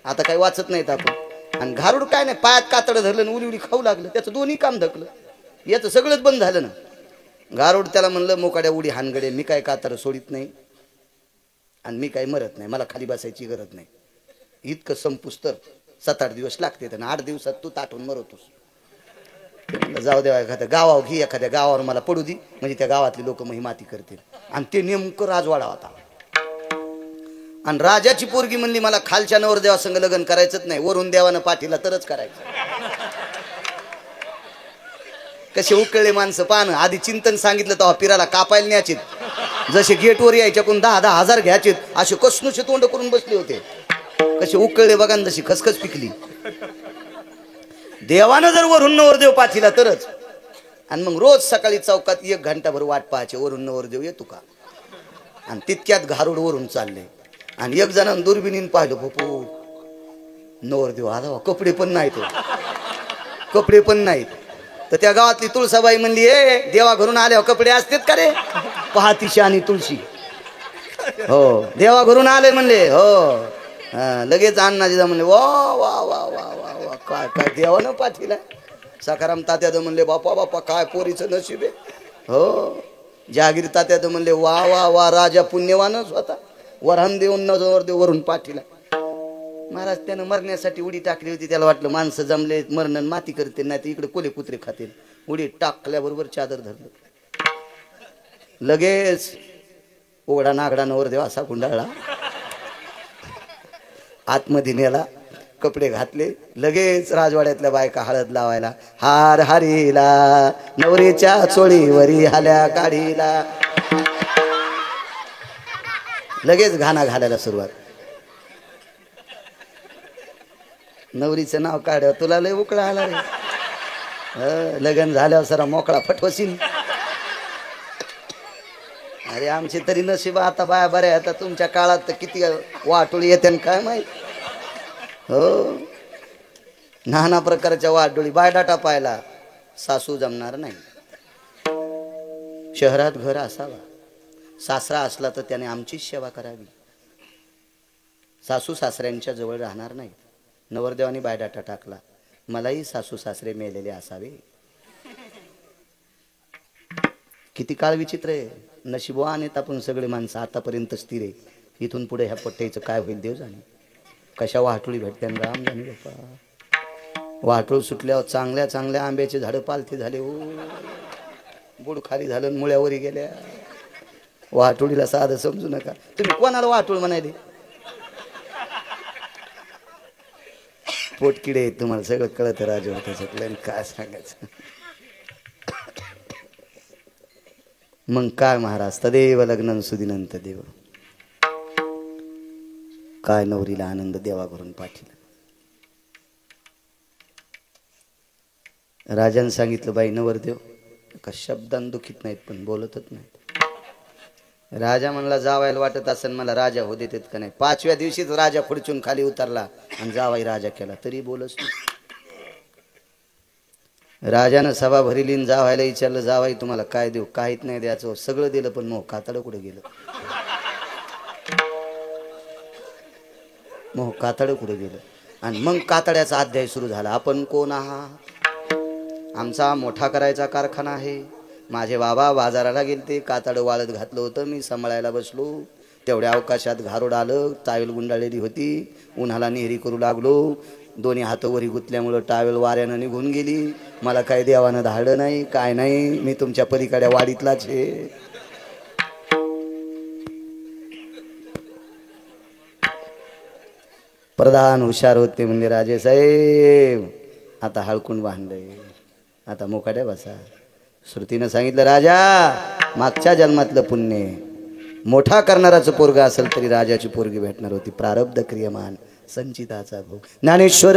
आता काही वाचत नाहीत आपण. आणि घारुड काय नाही पायात कातड धरलं उली उली खाऊ लागलं. त्याचं दोन्ही काम धकलं. याचं सगळंच बंद झालं ना. घारुड त्याला म्हणलं मोकाड्या उडी हानगडे मी काय कातड सोडित नाही आणि मी काही मरत नाही. मला खाली बसायची गरज नाही. इतकं संपुस्तर 7-8 दिवस लागते. त्यांना 8 दिवसात तू ताटून मरतोस. जाऊ द्या एखाद्या गावावर घे. एखाद्या गावावर मला पडू दे म्हणजे त्या गावातली लोक महिमाती करतील. आणि ते नेमकं राजवाडा होता. आणि राजाची पोरगी म्हणली मला खालच्या नवरदेवा संग लग्न करायचंच नाही. वरून देवानं पाठीला तरच करायचं. कसे उकळले माणसं पाहणं. आधी चिंतन सांगितलं तेव्हा पिराला कापायला न्यायचे, जसे गेटवर यायच्या कोण 10,000 10,000 घ्यायचे, असे कसनुसे तोंड करून बसले होते. कसे उकळले बघा, जशी खसखस पिकली. देवानं जर वरून नवरदेव पाठीला तरच. आणि मग रोज सकाळी चौकात 1 घंटाभर वाट पाहायचे, वरून नवरदेव येतो का. आणि तितक्यात घारुड वरून चालले. आणि एक जणांना दुर्बिणीन पाहिलं, बापू नवरदेव आला, कपडे पण नाहीत, कपडे पण नाहीत. तर त्या गावातली तुळसाबाई म्हणली, ए देवा घरून आल्यावर कपडे असतात का रे. पहातीशी आणि तुळशी, हो देवा घरून आले म्हणले, हो. लगेच अण्णाजी म्हणले, वा वा वा वा वा वा, काय काय देवानं पाठीला. सखाराम तात्या म्हणले, बापा बापा काय पोरीचं नशीब आहे. हो जहागीर तात्या म्हणले, वा वा वा राजा पुण्यवानच होता, वरहान देऊन नवरदेव वरून पाठीला. महाराज त्यानं मरण्यासाठी उडी टाकली होती. त्याला वाटलं माणसं जमले, मरण माती करते, नाही तर इकडे कोले कुत्रे खातील. उडी टाकल्याबरोबर चादर धरलं. लगेच ओढा नागडा नवरदेव असा गुंडाळला, आतमध्ये नेला, कपडे घातले. लगेच राजवाड्यातल्या बायका हळद लावायला, हार हारीला नवरीच्या चोळीवरी हाल्या काढीला. लगेच घाणा घालायला सुरुवात. नवरीचं नाव काढ, तुला लय उकळा आला रे. लग्न झाल्यावर सरा मोकळा फटवशील. अरे आमची तरी नशीब आता बाया बऱ्या. आता तुमच्या काळात तर किती वाटोळी येते काय माहित. हो नाना प्रकारच्या वाटोळी. बायडाटा पाहायला सासू जमणार नाही. शहरात घर असावा, सासरा असला तर त्याने आमचीच सेवा करावी. सासू सासऱ्यांच्या जवळ राहणार नाही. नवरदेवानी बायडाटा टाकला, मलाही सासू सासरे मेलेले असावे. किती काळ विचित्र आहे. नशिबवान आहेत आपण सगळे माणसं आतापर्यंत स्थिर आहे. इथून पुढे ह्या पट्ट्याचं काय होईल देव जाणे. कशा वाहटुळी भेटते राम जाणे बाप्पा. वाहटूळ सुटल्यावर चांगल्या चांगल्या आंब्याचे झाडं पालथे झाले, हो बुड खाली झालं, मुळ्यावरी गेल्या. वाहटुळीला साधं समजू नका. तुम्ही कोणाला वाहटूळ म्हणायले. पोटकिडे आहेत, तुम्हाला सगळं कळत राजू त्याच्यातलं काय सांगायचं. मग काय महाराज, तदेव लग्न सुदिनंत देव. काय नवरीला आनंद देवा करून पाठीला. राजाने सांगितलं, बाई नवरदेव का शब्दान दुखीत नाहीत पण बोलतच नाहीत. राजा म्हणला, जावायला वाटत असेल मला राजा हो देतात का नाही. 5व्या दिवशीच राजा खुर्चून खाली उतरला आणि जावाई राजा केला, तरी बोलच नाही. राजानं सभा भरिली, जावायला विचारलं, जावाई तुम्हाला काय देऊ. काहीच नाही द्यायचं. सगळं दिलं पण मोह कातड कुठे गेलं. मोह कातड कुठे गेलं. आणि मग कातड्याचा अध्याय सुरू झाला. आपण कोण आहात. आमचा मोठा करायचा कारखाना आहे. माझे बाबा बाजाराला गेलते, कातड वाळत घातलं होतं, मी सांभाळायला बसलो. तेवढ्या अवकाशात घारोड आलं, टावेल गुंडाळलेली होती, उन्हाला नेहरी करू लागलो. दोन्ही हातवरी गुतल्यामुळं टावेल वाऱ्यानं निघून गेली. मला काय देवानं धाडलं नाही, काय नाही. मी तुमच्या पलीकडे वाडीतलाच आहे. प्रधान हुशार होते म्हणजे, राजे साहेब आता हळकून बांधलंय, आता मोकाड्या बसा. श्रुतीनं सांगितलं, राजा मागच्या जन्मातलं पुण्य मोठा करणाराचं पोरगा असेल तरी राजाची पोरगी भेटणार होती. प्रारब्ध क्रियमान संचिताचा भोग. ज्ञानेश्वर